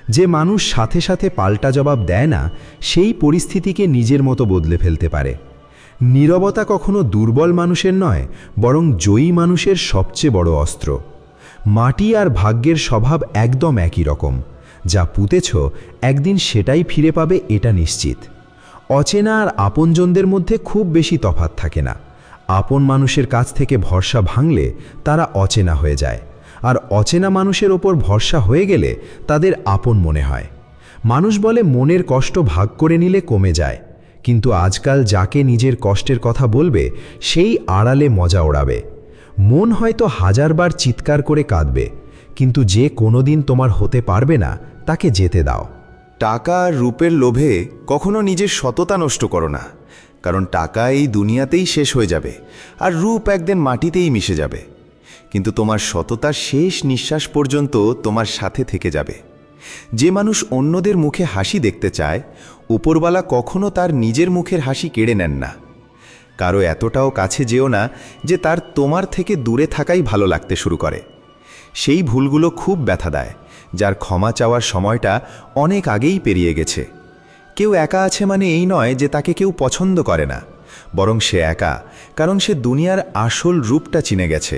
যে মানুষ সাথে সাথে পাল্টা জবাব দেয় না, সেই পরিস্থিতিকে নিজের মতো বদলে ফেলতে পারে। নীরবতা কখনো দুর্বল মানুষের নয়, বরং জয়ী মানুষের সবচেয়ে বড় অস্ত্র। মাটি আর ভাগ্যের স্বভাব একদম একই রকম। যা পুঁতেছ একদিন সেটাই ফিরে পাবে, এটা নিশ্চিত। অচেনা আর আপনজনদের মধ্যে খুব বেশি তফাৎ থাকে না। আপন মানুষের কাছ থেকে ভরসা ভাঙলে তারা অচেনা হয়ে যায়, আর অচেনা মানুষের ওপর ভরসা হয়ে গেলে তাদের আপন মনে হয়। মানুষ বলে মনের কষ্ট ভাগ করে নিলে কমে যায়, কিন্তু আজকাল যাকে নিজের কষ্টের কথা বলবে সেই আড়ালে মজা ওড়াবে। মন হয়তো হাজারবার চিৎকার করে কাঁদবে, কিন্তু যে কোনোদিন তোমার হতে পারবে না তাকে যেতে দাও। টাকা আর রূপের লোভে কখনো নিজের সততা নষ্ট করো না, কারণ টাকা এই দুনিয়াতেই শেষ হয়ে যাবে আর রূপ একদিন মাটিতেই মিশে যাবে। কিন্তু তোমার সততা শেষ নিঃশ্বাস পর্যন্ত তোমার সাথে থেকে যাবে। যে মানুষ অন্যদের মুখে হাসি দেখতে চায়, উপরওয়ালা কখনো তার নিজের মুখের হাসি কেড়ে নেন না। কারো এতটাও কাছে যেও না যে তার তোমার থেকে দূরে থাকাই ভালো লাগতে শুরু করে। সেই ভুলগুলো খুব ব্যথা দেয়, যার ক্ষমা চাওয়ার সময়টা অনেক আগেই পেরিয়ে গেছে। কেউ একা আছে মানে এই নয় যে তাকে কেউ পছন্দ করে না, বরং সে একা কারণ সে দুনিয়ার আসল রূপটা চিনে গেছে।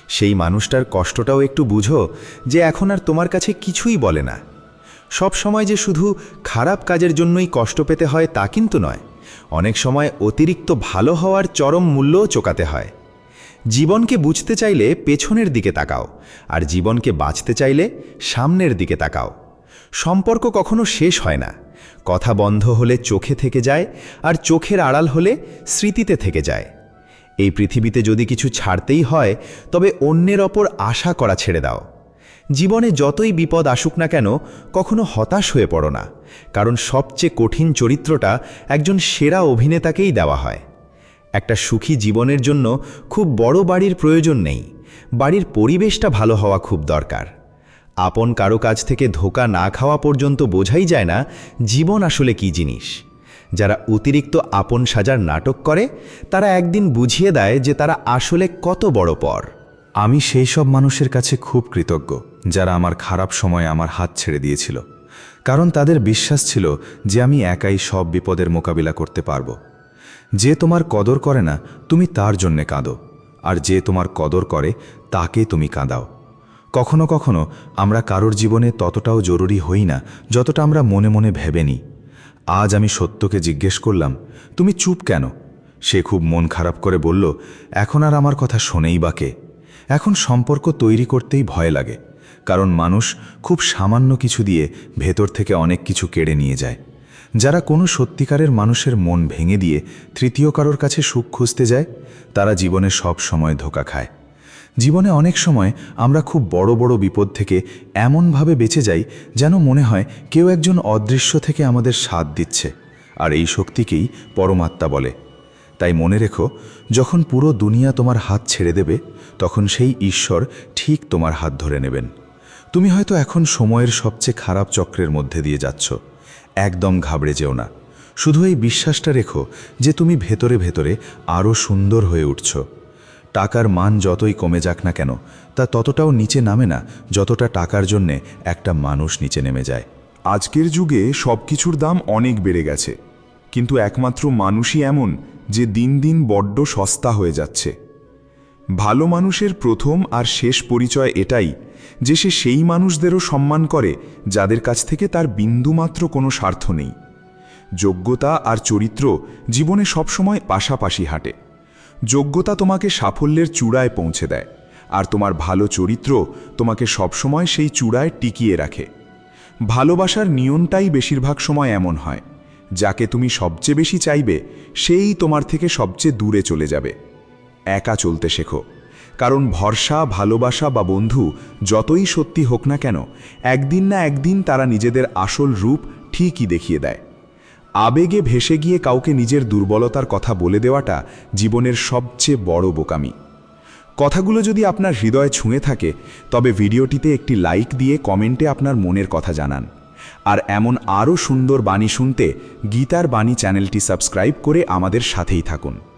সেই মানুষটার কষ্টটাও একটু বুঝো, যে এখন আর তোমার কাছে কিছুই বলে না। সব সময় যে শুধু খারাপ কাজের জন্যই কষ্ট পেতে হয় তা কিন্তু নয়, অনেক সময় অতিরিক্ত ভালো হওয়ার চরম মূল্যও চোকাতে হয়। জীবনকে বুঝতে চাইলে পেছনের দিকে তাকাও, আর জীবনকে বাঁচতে চাইলে সামনের দিকে তাকাও। সম্পর্ক কখনো শেষ হয় না, কথা বন্ধ হলে চোখে থেকে যায়, আর চোখের আড়াল হলে স্মৃতিতে থেকে যায়। এই পৃথিবীতে যদি কিছু ছাড়তেই হয়, তবে অন্যের ওপর আশা করা ছেড়ে দাও। জীবনে যতই বিপদ আসুক না কেন, কখনো হতাশ হয়ে পড়ো না, কারণ সবচেয়ে কঠিন চরিত্রটা একজন সেরা অভিনেতাকেই দেওয়া হয়। একটা সুখী জীবনের জন্য খুব বড় বাড়ির প্রয়োজন নেই, বাড়ির পরিবেশটা ভালো হওয়া খুব দরকার। আপন কারো কাছ থেকে ধোঁকা না খাওয়া পর্যন্ত বোঝাই যায় না জীবন আসলে কী জিনিস। যারা অতিরিক্ত আপন সাজার নাটক করে, তারা একদিন বুঝিয়ে দেয় যে তারা আসলে কত বড় পর। আমি সেই সব মানুষের কাছে খুব কৃতজ্ঞ যারা আমার খারাপ সময়ে আমার হাত ছেড়ে দিয়েছিল, কারণ তাদের বিশ্বাস ছিল যে আমি একাই সব বিপদের মোকাবিলা করতে পারব। যে তোমার কদর করে না, তুমি তার জন্যে কাঁদো, আর যে তোমার কদর করে তাকে তুমি কাঁদাও। কখনো কখনো আমরা কারোর জীবনে ততটাও জরুরি হই না যতটা আমরা মনে মনে ভেবে নিই। আজ আমি সত্যকে জিজ্ঞেস করলাম, তুমি চুপ কেন? সে খুব মন খারাপ করে বলল, এখন আর আমার কথা শোনেই বা কে? এখন সম্পর্ক তৈরি করতেই ভয় লাগে, কারণ মানুষ খুব সামান্য কিছু দিয়ে ভেতর থেকে অনেক কিছু কেড়ে নিয়ে যায়। যারা কোনো সত্যিকারের মানুষের মন ভেঙে দিয়ে তৃতীয় কারোর কাছে সুখ খুঁজতে যায়, তারা জীবনে সব সময় ধোঁকা খায়। জীবনে অনেক সময় আমরা খুব বড় বড় বিপদ থেকে এমনভাবে বেঁচে যাই যেন মনে হয় কেউ একজন অদৃশ্য থেকে আমাদের সাথ দিচ্ছে, আর এই শক্তিকেই পরমাত্মা বলে। তাই মনে রেখো, যখন পুরো দুনিয়া তোমার হাত ছেড়ে দেবে, তখন সেই ঈশ্বর ঠিক তোমার হাত ধরে নেবেন। তুমি হয়তো এখন সময়ের সবচেয়ে খারাপ চক্রের মধ্যে দিয়ে যাচ্ছ। একদম ঘাবড়ে যেও না, শুধু এই বিশ্বাসটা রেখো যে তুমি ভেতরে ভেতরে আরও সুন্দর হয়ে উঠছ। টাকার মান যতই কমে যাক না কেন তা ততটাও নিচে নামে না যতটা টাকার জন্যে একটা মানুষ নিচে নেমে যায়। আজকের যুগে সব কিছুর দাম অনেক বেড়ে গেছে, কিন্তু একমাত্র মানুষই এমন যে দিন দিন বড্ড সস্তা হয়ে যাচ্ছে। ভালো মানুষের প্রথম আর শেষ পরিচয় এটাই যে সে সেই মানুষদেরও সম্মান করে যাদের কাছ থেকে তার বিন্দুমাত্র কোনো স্বার্থ নেই। যোগ্যতা আর চরিত্র জীবনে সবসময় পাশাপাশি হাঁটে। যোগ্যতা তোমাকে সাফল্যের চূড়ায় পৌঁছে দেয়, আর তোমার ভালো চরিত্র তোমাকে সবসময় সেই চূড়ায় টিকিয়ে রাখে। ভালোবাসার নিয়মটাই বেশিরভাগ সময় এমন হয়, যাকে তুমি সবচেয়ে বেশি চাইবে সেই তোমার থেকে সবচেয়ে দূরে চলে যাবে। একা চলতে শেখো, কারণ ভরসা, ভালোবাসা বা বন্ধু যতই সত্যি হোক না কেন, একদিন না একদিন তারা নিজেদের আসল রূপ ঠিকই দেখিয়ে দেয়। আবেগে ভেসে গিয়ে কাউকে নিজের দুর্বলতার কথা বলে দেওয়াটা জীবনের সবচেয়ে বড় বোকামি। কথাগুলো যদি আপনার হৃদয়ে ছুঁয়ে থাকে, তবে ভিডিওটিতে একটি লাইক দিয়ে কমেন্টে আপনার মনের কথা জানান। আর এমন আরও সুন্দর বাণী শুনতে গীতার বাণী চ্যানেলটি সাবস্ক্রাইব করে আমাদের সাথেই থাকুন।